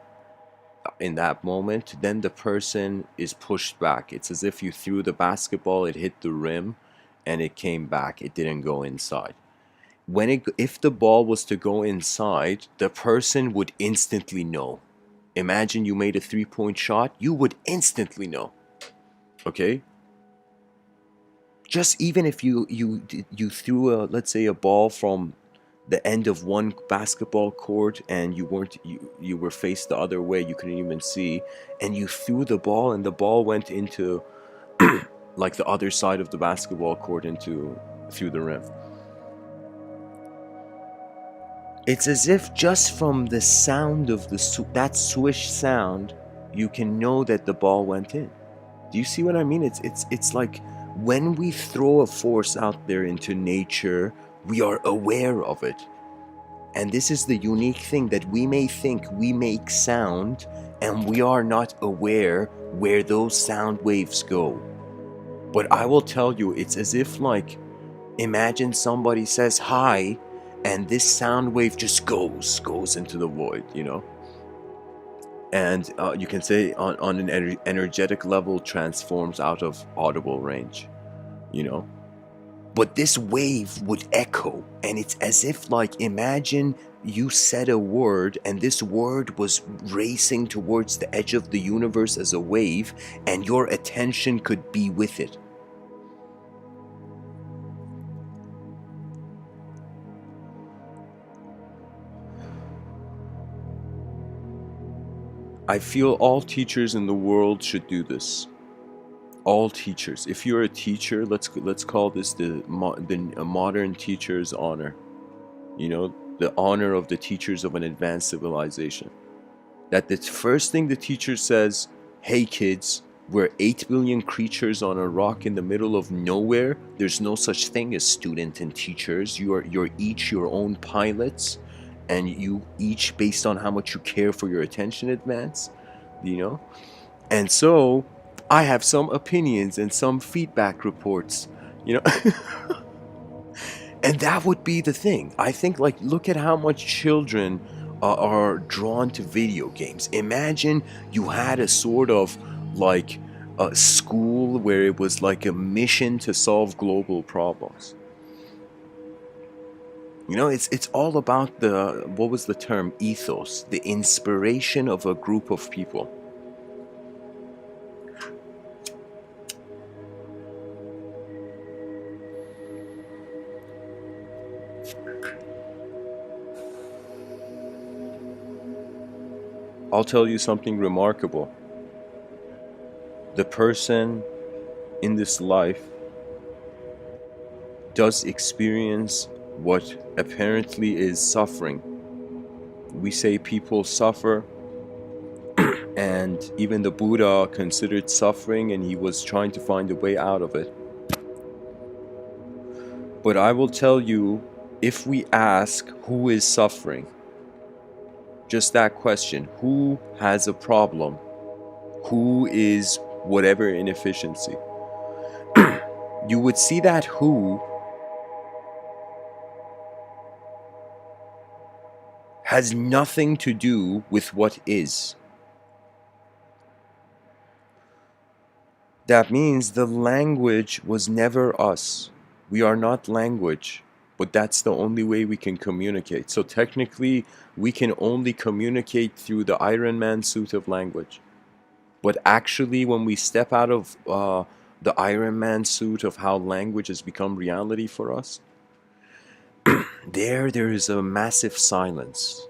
in that moment, then the person is pushed back. It's as if you threw the basketball, it hit the rim, and it came back. It didn't go inside. If the ball was to go inside, the person would instantly know. Imagine you made a 3-point shot, you would instantly know. Okay? Just even if you threw a, let's say, a ball from the end of one basketball court and you were faced the other way, you couldn't even see, and you threw the ball and the ball went into like the other side of the basketball court into through the rim. It's as if just from the sound of that swish sound, you can know that the ball went in. Do you see what I mean? It's like when we throw a force out there into nature, we are aware of it. And this is the unique thing, that we may think we make sound and we are not aware where those sound waves go. But I will tell you, it's as if like, imagine somebody says hi and this sound wave just goes into the void, you know? And you can say on an energetic level transforms out of audible range, you know? But this wave would echo, and it's as if like, imagine you said a word and this word was racing towards the edge of the universe as a wave, and your attention could be with it. I feel all teachers in the world should do this. All teachers. If you're a teacher, let's call this the modern teacher's honor. You know, the honor of the teachers of an advanced civilization. That the first thing the teacher says, hey kids, we're 8 billion creatures on a rock in the middle of nowhere. There's no such thing as student and teachers. You're each your own pilots, and you each, based on how much you care for your attention advance, you know? And so I have some opinions and some feedback reports, you know? And that would be the thing. I think, like, look at how much children are drawn to video games. Imagine you had a sort of like a school where it was like a mission to solve global problems. You know, it's all about the, what was the term, ethos, the inspiration of a group of people. I'll tell you something remarkable. The person in this life does experience what apparently is suffering. We say people suffer, and even the Buddha considered suffering and he was trying to find a way out of it. But I will tell you, if we ask who is suffering, just that question, who has a problem, who is whatever inefficiency, you would see that who has nothing to do with what is. That means the language was never us. We are not language, but that's the only way we can communicate. So technically, we can only communicate through the Iron Man suit of language. But actually, when we step out of the Iron Man suit of how language has become reality for us, there is a massive silence.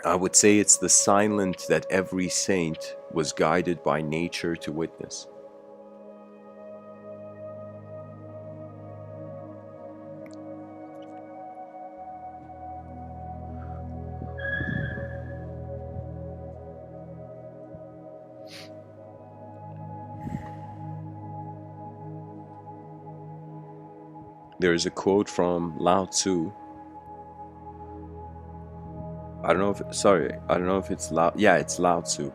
I would say it's the silence that every saint was guided by nature to witness. There is a quote from Lao Tzu. I don't know if it's Lao. Yeah, it's Lao Tzu.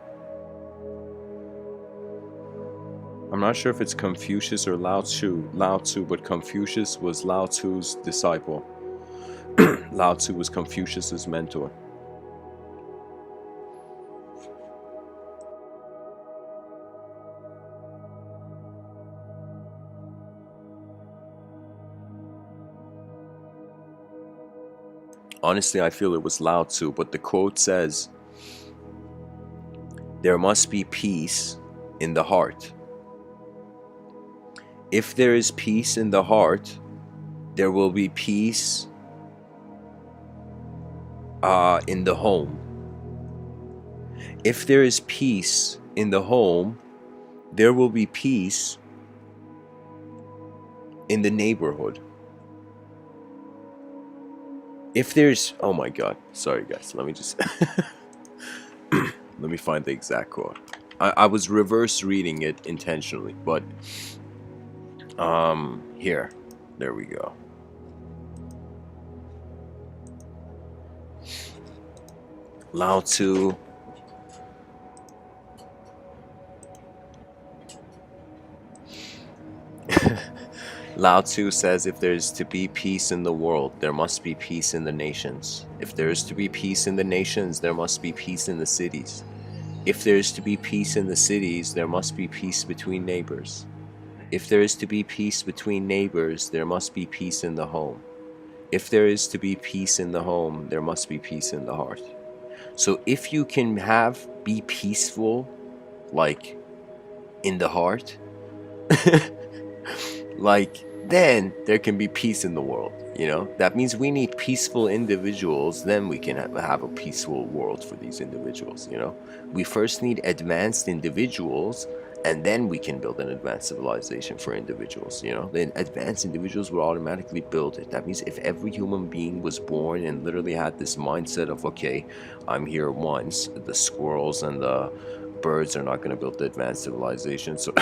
I'm not sure if it's Confucius or Lao Tzu, but Confucius was Lao Tzu's disciple. Lao Tzu was Confucius's mentor. Honestly, I feel it was Lao Tzu, but the quote says, "There must be peace in the heart. If there is peace in the heart, there will be peace in the home. If there is peace in the home, there will be peace in the neighborhood. If there's, oh my God, sorry guys, let me just, let me find the exact quote. I was reverse reading it intentionally, but here, there we go. Lao Tzu. Lao Tzu says, if there is to be peace in the world, there must be peace in the nations. If there is to be peace in the nations, there must be peace in the cities. If there is to be peace in the cities, there must be peace between neighbors. If there is to be peace between neighbors, there must be peace in the home. If there is to be peace in the home, there must be peace in the heart." So if you can be peaceful, like in the heart, like then there can be peace in the world. You know, that means we need peaceful individuals, then we can have a peaceful world for these individuals. You know, we first need advanced individuals, and then we can build an advanced civilization for individuals. You know, then advanced individuals will automatically build it. That means if every human being was born and literally had this mindset of, okay, I'm here once, the squirrels and the birds are not going to build the advanced civilization, so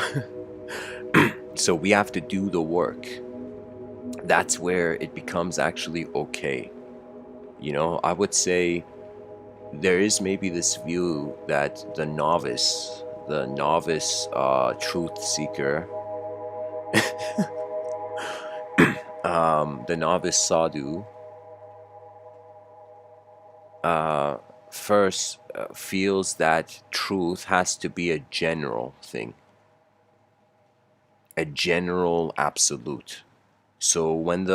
so we have to do the work. That's where it becomes actually okay. You know, I would say there is maybe this view that the novice truth seeker, the novice sadhu, first feels that truth has to be a general thing, a general absolute. So when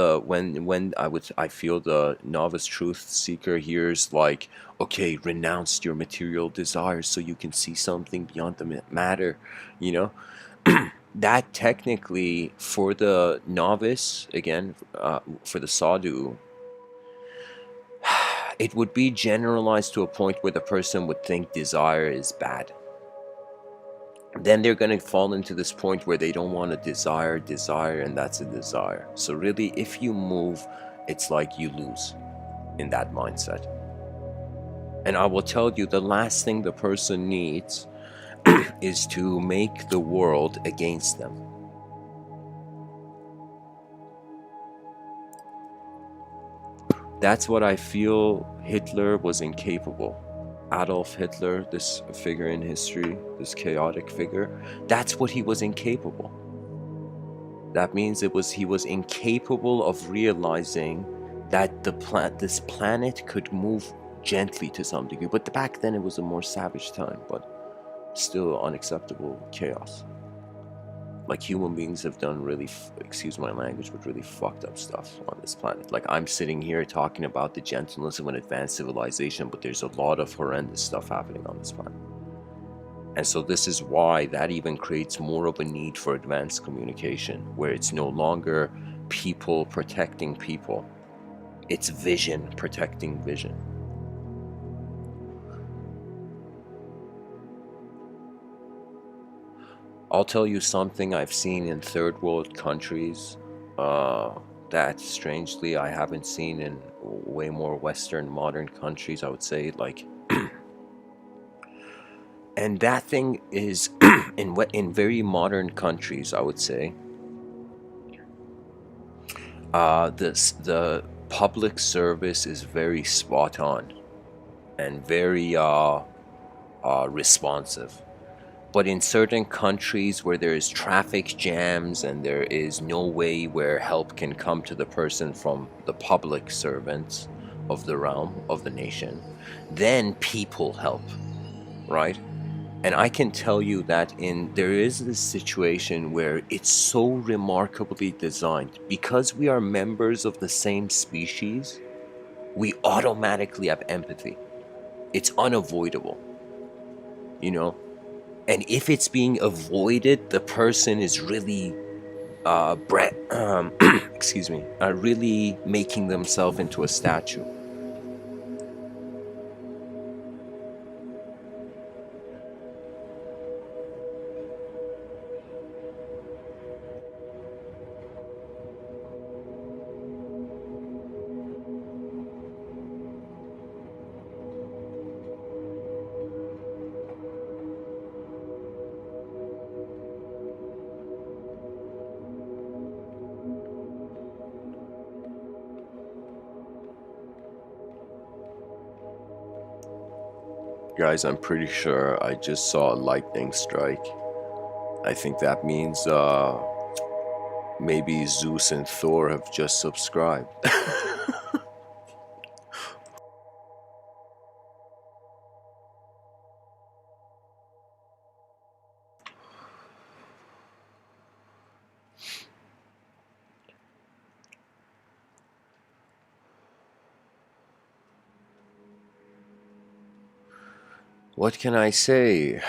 I feel the novice truth seeker hears like, okay, renounce your material desires so you can see something beyond the matter, you know, that technically for the novice, again, for the sadhu, it would be generalized to a point where the person would think desire is bad. Then they're going to fall into this point where they don't want to desire, and that's a desire. So really, if you move, it's like you lose in that mindset. And I will tell you, the last thing the person needs is to make the world against them. That's what I feel Hitler was incapable. Adolf Hitler, this figure in history, this chaotic figure, that's what he was incapable. That means he was incapable of realizing that this planet could move gently to some degree. But back then it was a more savage time, but still unacceptable chaos. Like, human beings have done really, excuse my language, but really fucked up stuff on this planet. Like, I'm sitting here talking about the gentleness of an advanced civilization, but there's a lot of horrendous stuff happening on this planet. And so this is why that even creates more of a need for advanced communication, where it's no longer people protecting people, it's vision protecting vision. I'll tell you something I've seen in third world countries that strangely I haven't seen in way more Western modern countries, I would say. Like, and that thing is in very modern countries, I would say, the public service is very spot on and very responsive. But in certain countries where there is traffic jams and there is no way where help can come to the person from the public servants of the realm, of the nation, then people help, right? And I can tell you that there is this situation where it's so remarkably designed. Because we are members of the same species, we automatically have empathy. It's unavoidable, you know? And if it's being avoided, the person is really, excuse me, really making themselves into a statue. Guys, I'm pretty sure I just saw a lightning strike. I think that means maybe Zeus and Thor have just subscribed. What can I say?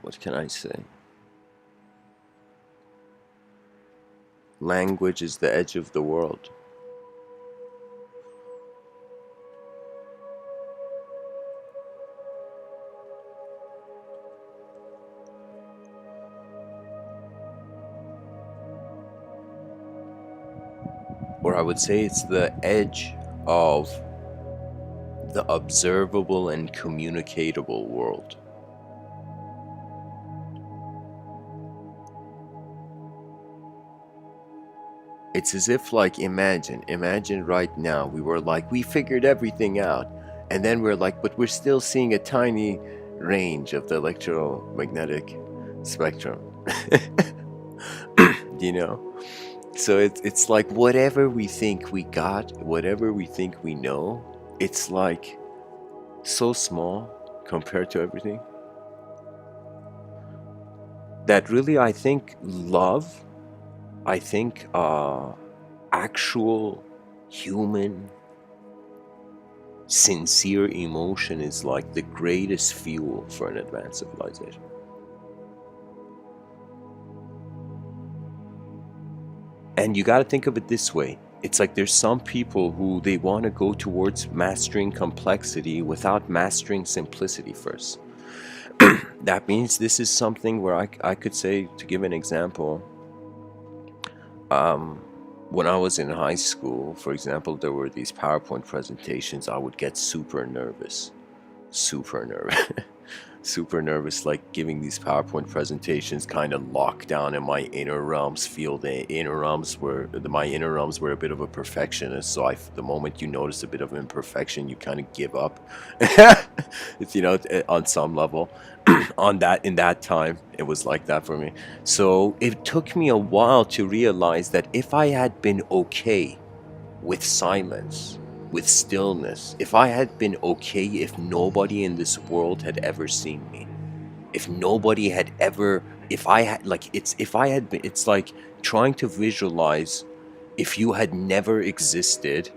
What can I say? Language is the edge of the world. Or I would say it's the edge of the observable and communicatable world. It's as if, like, imagine right now, we were like, we figured everything out. And then we're like, but we're still seeing a tiny range of the electromagnetic spectrum. You know? So it's like whatever we think we got, whatever we think we know, it's like so small compared to everything. That really, I think love, I think actual human sincere emotion is like the greatest fuel for an advanced civilization. And you got to think of it this way. It's like there's some people who they want to go towards mastering complexity without mastering simplicity first. That means this is something where I could say, to give an example, when I was in high school, for example, there were these PowerPoint presentations. I would get super nervous, super nervous. Super nervous, like giving these PowerPoint presentations, kind of locked down in my inner realms. Feel the inner realms were my inner realms were a bit of a perfectionist. So the moment you notice a bit of imperfection, you kind of give up. It's, on some level, in that time, it was like that for me. So it took me a while to realize that if I had been okay with silence, with stillness, if I had been okay if nobody in this world had ever seen me, if nobody had ever, if I had, like, if I had been, it's like trying to visualize if you had never existed,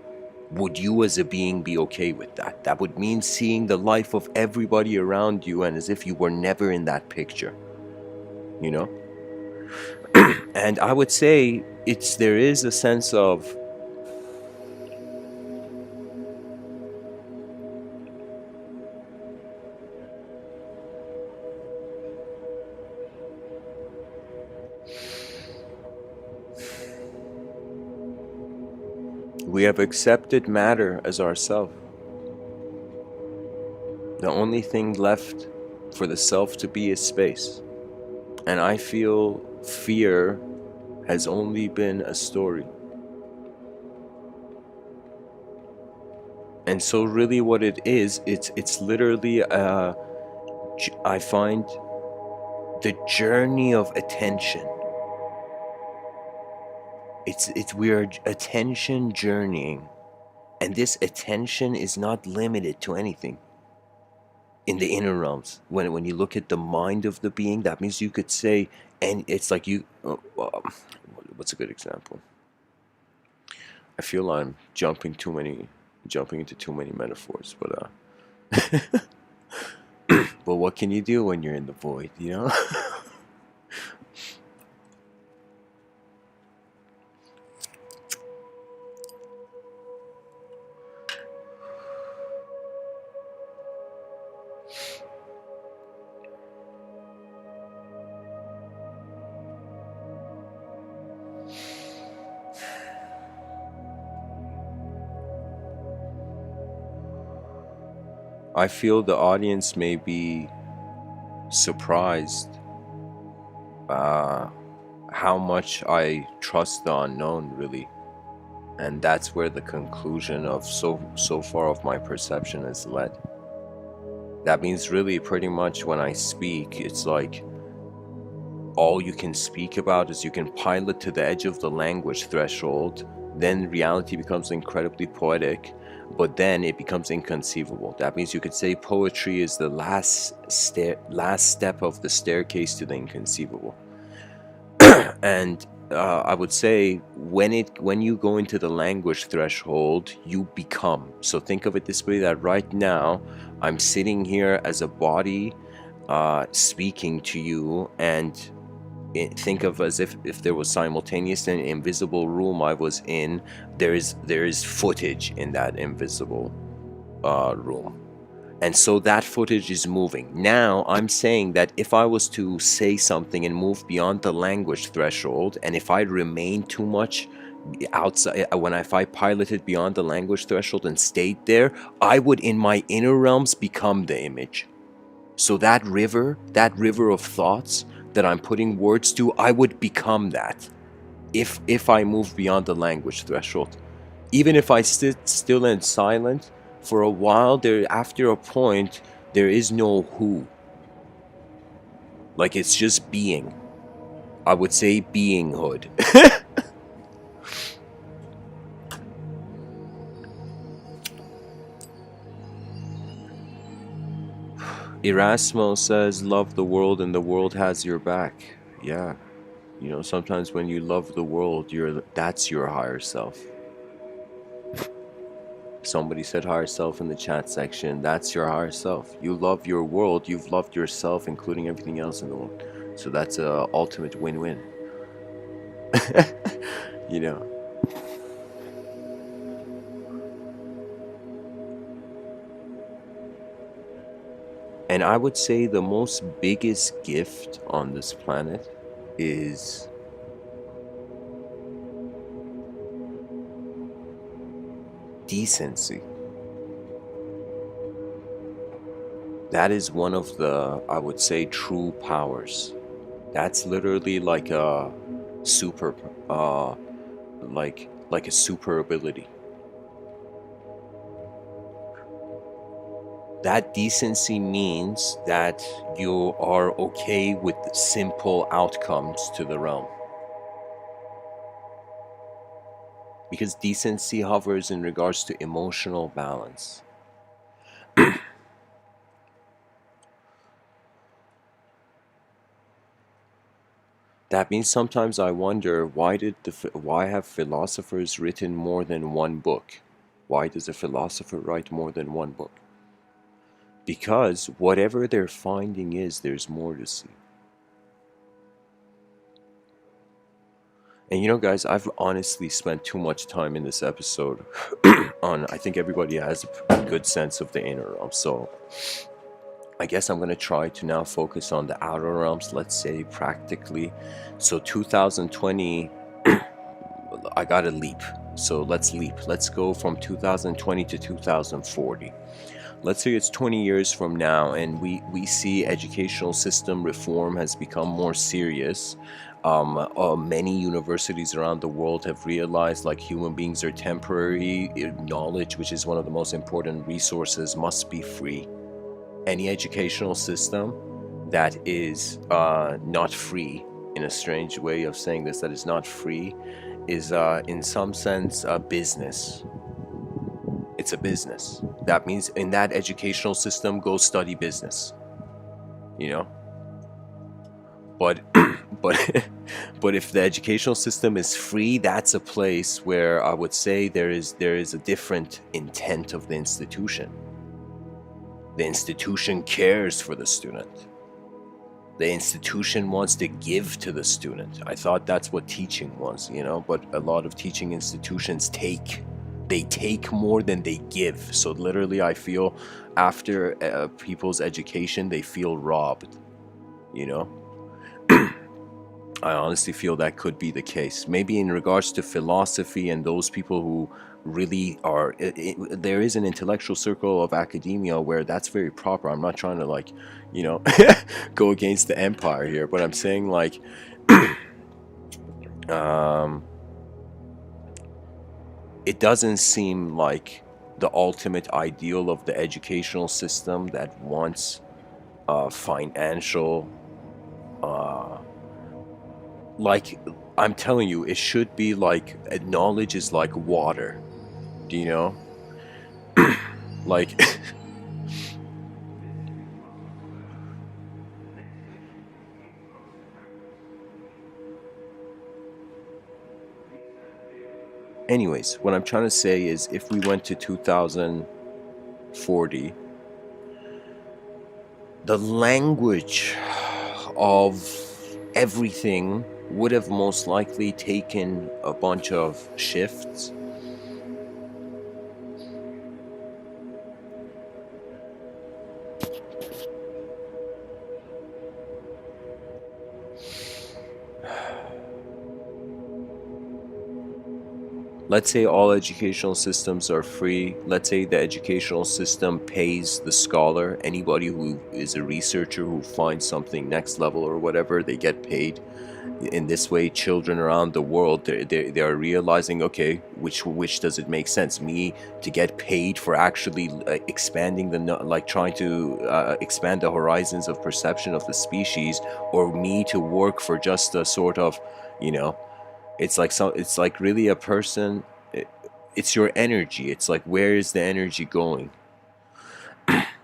would you as a being be okay with that? That would mean seeing the life of everybody around you and as if you were never in that picture, you know? And I would say there is a sense of, we have accepted matter as ourself. The only thing left for the self to be is space. And I feel fear has only been a story. And so really what it is, it's literally I find the journey of attention. We are attention journeying, and this attention is not limited to anything in the inner realms. When you look at the mind of the being, that means you could say, and it's like what's a good example? I feel I'm jumping into too many metaphors, but but what can you do when you're in the void, you know? I feel the audience may be surprised how much I trust the unknown, really. And that's where the conclusion of so far of my perception is led. That means really pretty much when I speak, it's like all you can speak about is you can pilot to the edge of the language threshold, then reality becomes incredibly poetic, but then it becomes inconceivable. That means you could say poetry is the last step of the staircase to the inconceivable. And I would say when you go into the language threshold, you become. So think of it this way, that right now I'm sitting here as a body speaking to you, and think of as if there was simultaneous an invisible room I was in. There is footage in that invisible room. And so that footage is moving. Now I'm saying that if I was to say something and move beyond the language threshold, and if I remain too much outside, if I piloted beyond the language threshold and stayed there, I would in my inner realms become the image. So that river of thoughts that I'm putting words to, I would become that if I move beyond the language threshold. Even if I sit still and silent for a while, after a point there is no who. Like, it's just being. I would say beinghood. Erasmo says, love the world and the world has your back. Yeah. You know, sometimes when you love the world, that's your higher self. Somebody said higher self in the chat section. That's your higher self. You love your world. You've loved yourself, including everything else in the world. So that's a ultimate win-win. You know. And I would say the most biggest gift on this planet is decency. That is one of the, I would say, true powers. That's literally like a super, like a super ability. That decency means that you are okay with simple outcomes to the realm. Because decency hovers in regards to emotional balance. That means sometimes I wonder, why have philosophers written more than one book? Why does a philosopher write more than one book? Because whatever their finding is, there's more to see. And you know, guys, I've honestly spent too much time in this episode on, I think everybody has a good sense of the inner realm. So I guess I'm going to try to now focus on the outer realms, let's say practically. So 2020, I got to leap. So let's leap. Let's go from 2020 to 2040. Let's say it's 20 years from now and we see educational system reform has become more serious. Many universities around the world have realized like human beings are temporary. Knowledge, which is one of the most important resources, must be free. Any educational system that is not free, in a strange way of saying this, that is not free, is in some sense a business. It's a business. That means in that educational system, go study business. You know? But but but if the educational system is free, that's a place where I would say there is a different intent of the institution. The institution cares for the student. The institution wants to give to the student. I thought that's what teaching was, you know, but a lot of teaching institutions take more than they give. So literally I feel after people's education they feel robbed, you know. I honestly feel that could be the case. Maybe in regards to philosophy and those people who really are, there is an intellectual circle of academia where that's very proper. I'm not trying to like, you know, go against the empire here, but I'm saying like, it doesn't seem like the ultimate ideal of the educational system that wants financial, like, I'm telling you, it should be like knowledge is like water. Do you know? Like, anyways, what I'm trying to say is if we went to 2040, the language of everything would have most likely taken a bunch of shifts. Let's say all educational systems are free. Let's say the educational system pays the scholar, anybody who is a researcher who finds something next level or whatever, they get paid. In this way, children around the world, they are realizing, okay, which does it make sense? Me to get paid for actually expanding like trying to expand the horizons of perception of the species, or me to work for just a sort of, you know, it's like really a person. It's your energy. It's like, where is the energy going?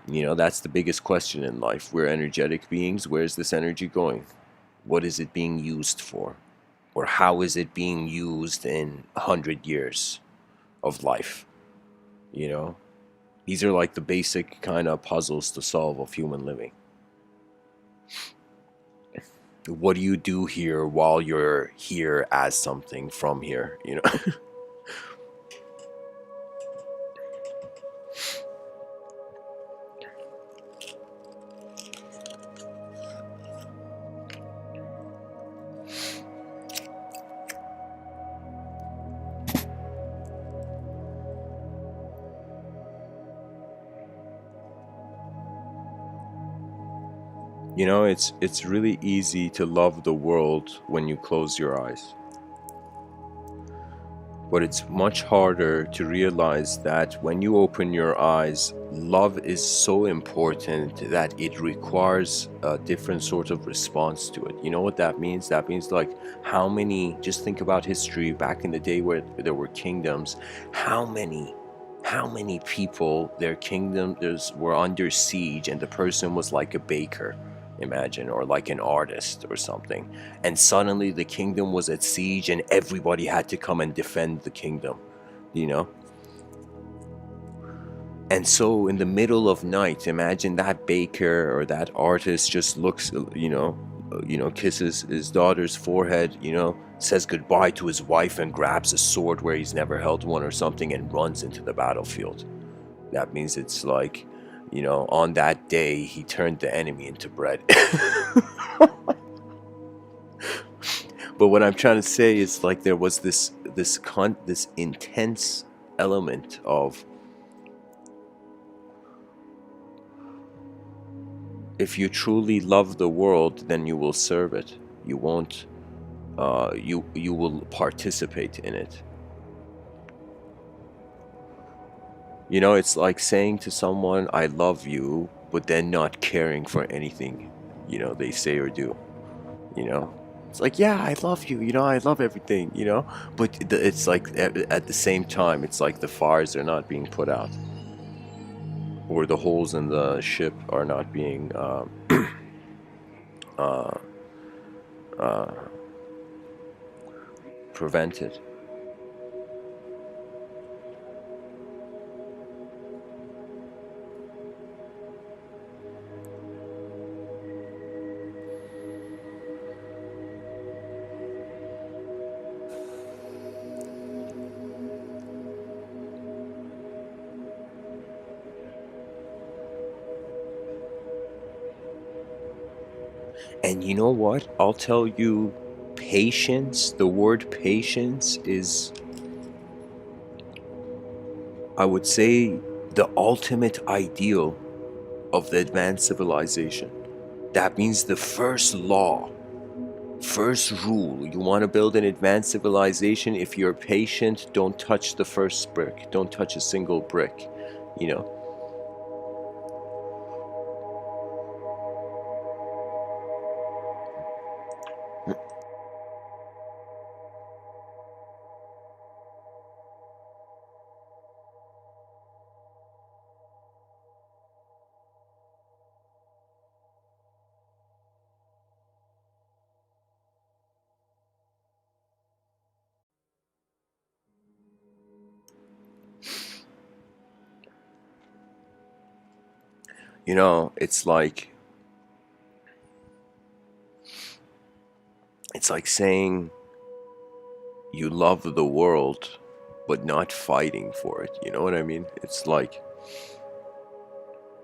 You know, that's the biggest question in life. We're energetic beings. Where's this energy going? What is it being used for? or how is it being used in 100 years of life? You know, these are like the basic kind of puzzles to solve of human living. What do you do here while you're here as something from here? You know. You know, it's really easy to love the world when you close your eyes. But it's much harder to realize that when you open your eyes, love is so important that it requires a different sort of response to it. You know what that means? That means, like, how many, just think about history back in the day where there were kingdoms, how many people, their kingdoms were under siege, and the person was like a baker, imagine, or like an artist or something, and suddenly the kingdom was at siege and everybody had to come and defend the kingdom, you know. And so in the middle of night, imagine that baker or that artist just looks, kisses his daughter's forehead, says goodbye to his wife and grabs a sword where he's never held one or something and runs into the battlefield. That means it's like, on that day he turned the enemy into bread. But what I'm trying to say is, like, there was this intense element of, if you truly love the world, then you will serve it. You won't. You will participate in it. It's like saying to someone, "I love you," but then not caring for anything, they say or do. You know, it's like, yeah, I love you. I love everything. But it's like at the same time, it's like the fires are not being put out, or the holes in the ship are not being uh, uh, prevented. And you know what? I'll tell you, patience, the word patience is, I would say, the ultimate ideal of the advanced civilization. That means the first law, first rule. You want to build an advanced civilization? If you're patient, don't touch the first brick. Don't touch a single brick. You know, it's like saying you love the world, but not fighting for it. You know what I mean? It's like,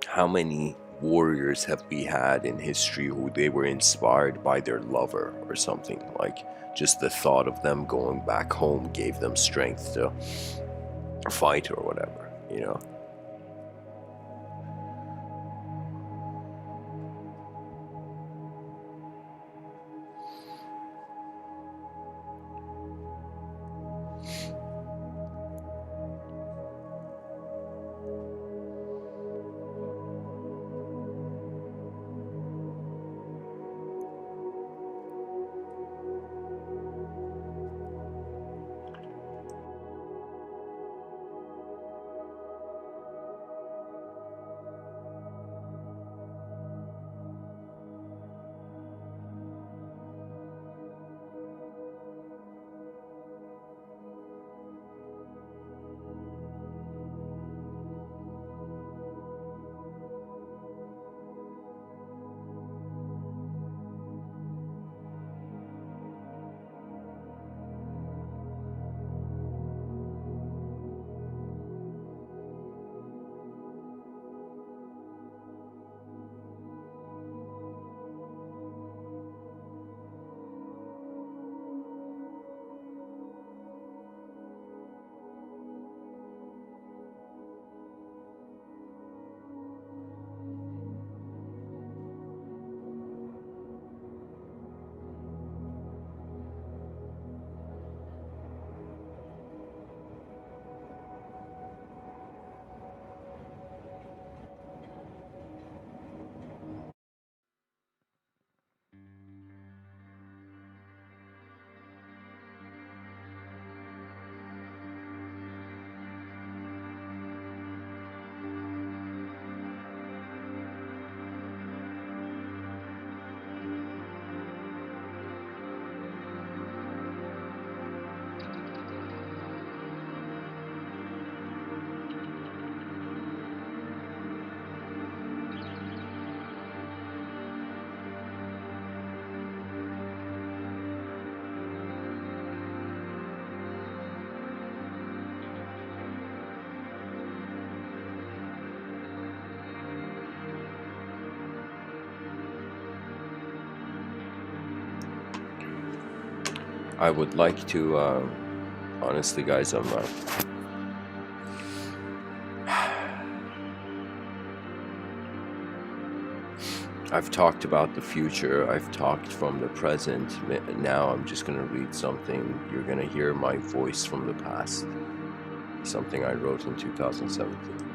how many warriors have we had in history who they were inspired by their lover or something? Like, just the thought of them going back home gave them strength to fight or whatever. I would like to, honestly, guys, I've talked about the future, I've talked from the present. Now I'm just gonna read something. You're gonna hear my voice from the past. Something I wrote in 2017.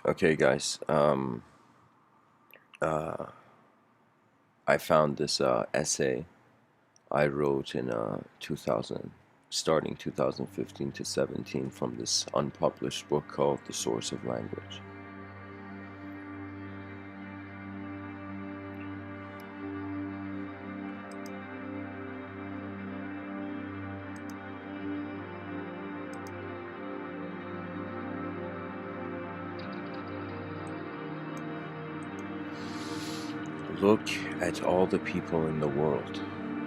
Okay, guys. I found this essay I wrote in 2000, starting 2015 to 17, from this unpublished book called The Source of Language. Look at all the people in the world.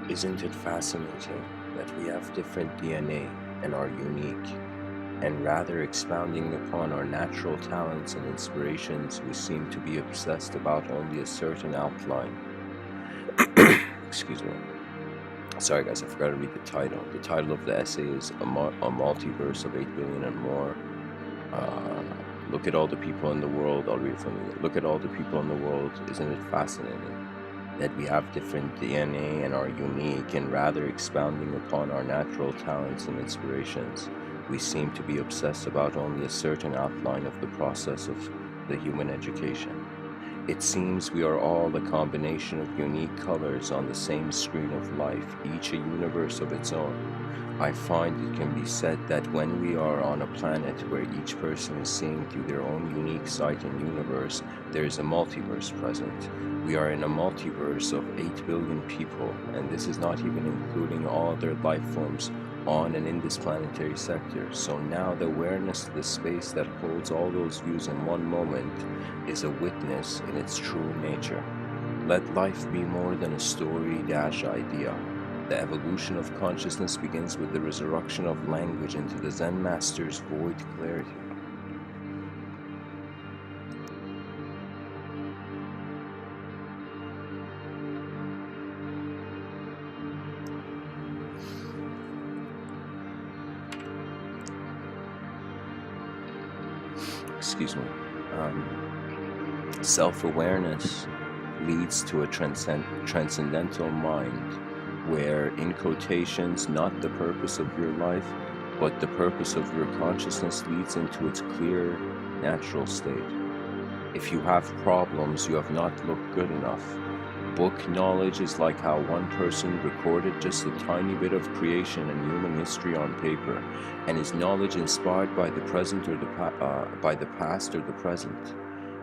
Isn't it fascinating that we have different DNA and are unique? And rather expounding upon our natural talents and inspirations, we seem to be obsessed about only a certain outline. Excuse me. Sorry guys, I forgot to read the title. The title of the essay is A Multiverse of 8 Billion and More. Look at all the people in the world. I'll read it from you. Look at all the people in the world. Isn't it fascinating that we have different DNA and are unique, and rather expounding upon our natural talents and inspirations, we seem to be obsessed about only a certain outline of the process of the human education. It seems we are all a combination of unique colors on the same screen of life, each a universe of its own. I find it can be said that when we are on a planet where each person is seeing through their own unique sight and universe, there is a multiverse present. We are in a multiverse of 8 billion people, and this is not even including all other life forms on and in this planetary sector. So now the awareness of the space that holds all those views in one moment is a witness in its true nature. Let life be more than a story-idea. The evolution of consciousness begins with the resurrection of language into the Zen master's void clarity. Excuse me. Self-awareness leads to a transcendental mind where, in quotations, not the purpose of your life, but the purpose of your consciousness leads into its clear, natural state. If you have problems, you have not looked good enough. Book knowledge is like how one person recorded just a tiny bit of creation and human history on paper, and is knowledge inspired by the present or by the past or the present.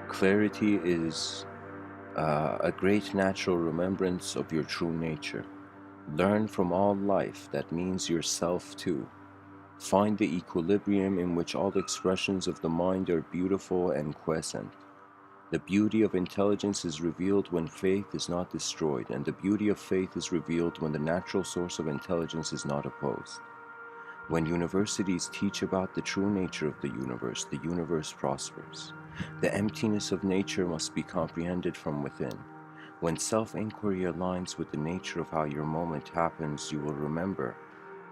Clarity is a great natural remembrance of your true nature. Learn from all life, that means yourself too. Find the equilibrium in which all expressions of the mind are beautiful and quiescent. The beauty of intelligence is revealed when faith is not destroyed, and the beauty of faith is revealed when the natural source of intelligence is not opposed. When universities teach about the true nature of the universe prospers. The emptiness of nature must be comprehended from within. When self-inquiry aligns with the nature of how your moment happens, you will remember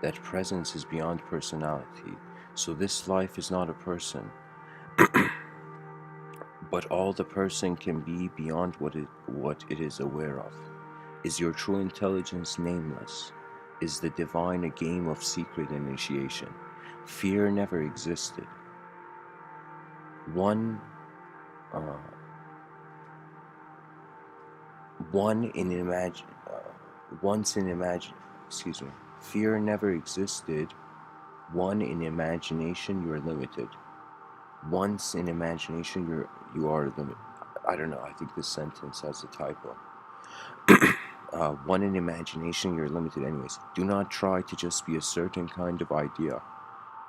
that presence is beyond personality. So this life is not a person, but all the person can be beyond what it is aware of. Is your true intelligence nameless? Is the divine a game of secret initiation? Fear never existed. One in imagine, once in imagine, excuse me. Fear never existed. One in imagination, you are limited. Once in imagination, you are limited. I don't know. I think this sentence has a typo. One in imagination, you're limited. Anyways, do not try to just be a certain kind of idea.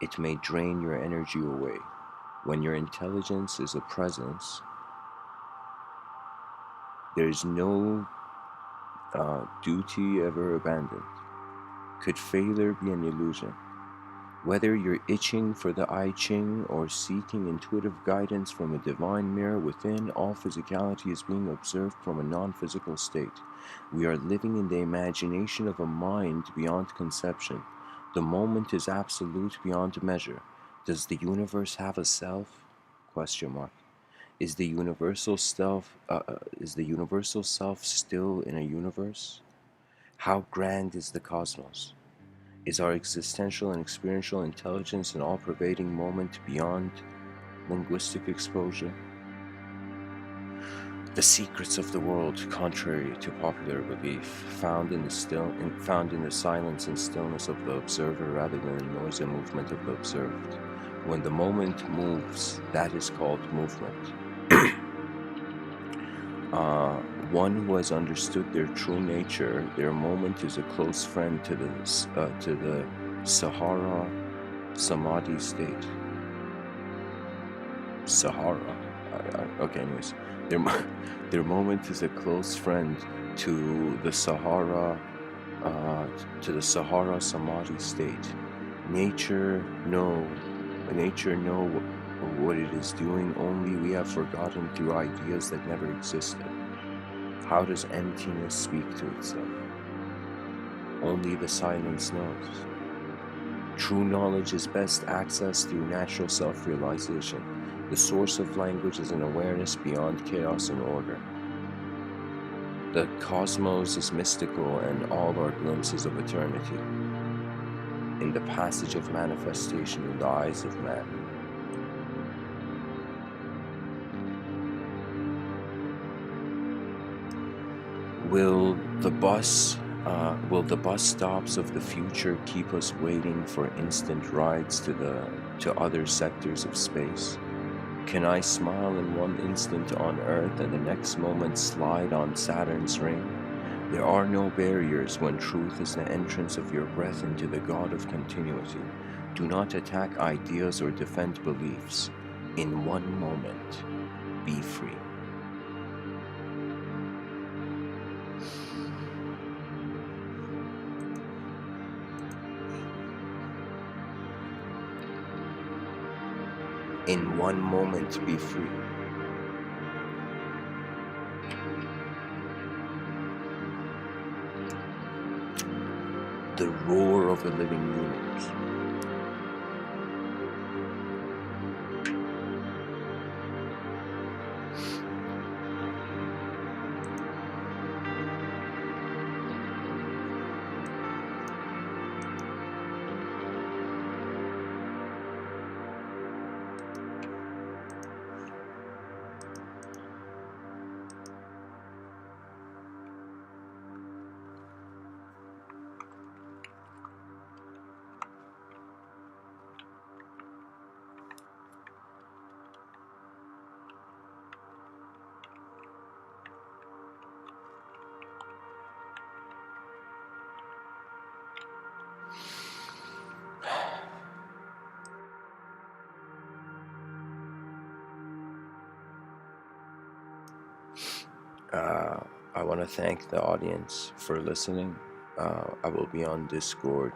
It may drain your energy away. When your intelligence is a presence, there is no duty ever abandoned. Could failure be an illusion? Whether you're itching for the I Ching or seeking intuitive guidance from a divine mirror within, all physicality is being observed from a non-physical state. We are living in the imagination of a mind beyond conception. The moment is absolute beyond measure. Does the universe have a self? Question mark. Is the universal self still in a universe? How grand is the cosmos? Is our existential and experiential intelligence an all-pervading moment beyond linguistic exposure? The secrets of the world, contrary to popular belief, found in the silence and stillness of the observer rather than the noise and movement of the observed. When the moment moves, that is called movement. One who has understood their true nature, their moment is a close friend to the Sahara Samadhi state. Sahara. Okay, anyways, their moment is a close friend to the Sahara Samadhi state. Nature know what it is doing, only we have forgotten through ideas that never existed. How does emptiness speak to itself? Only the silence knows. True knowledge is best accessed through natural self-realization. The source of language is an awareness beyond chaos and order. The cosmos is mystical and all are glimpses of eternity. In the passage of manifestation in the eyes of man. Will will the bus stops of the future keep us waiting for instant rides to other sectors of space? Can I smile in one instant on Earth and the next moment slide on Saturn's ring? There are no barriers when truth is the entrance of your breath into the God of continuity. Do not attack ideas or defend beliefs. In one moment, be free. In one moment, be free. The roar of a living universe. I want to thank the audience for listening. I will be on Discord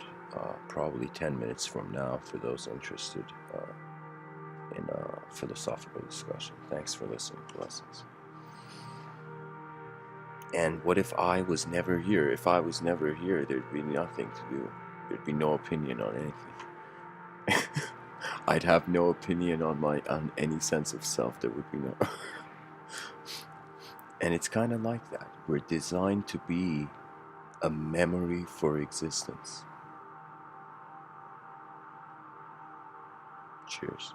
probably 10 minutes from now for those interested in philosophical discussion. Thanks for listening. Blessings. And what if I was never here? If I was never here, there'd be nothing to do. There'd be no opinion on anything. I'd have no opinion on any sense of self. There would be no. And it's kind of like that. We're designed to be a memory for existence. Cheers.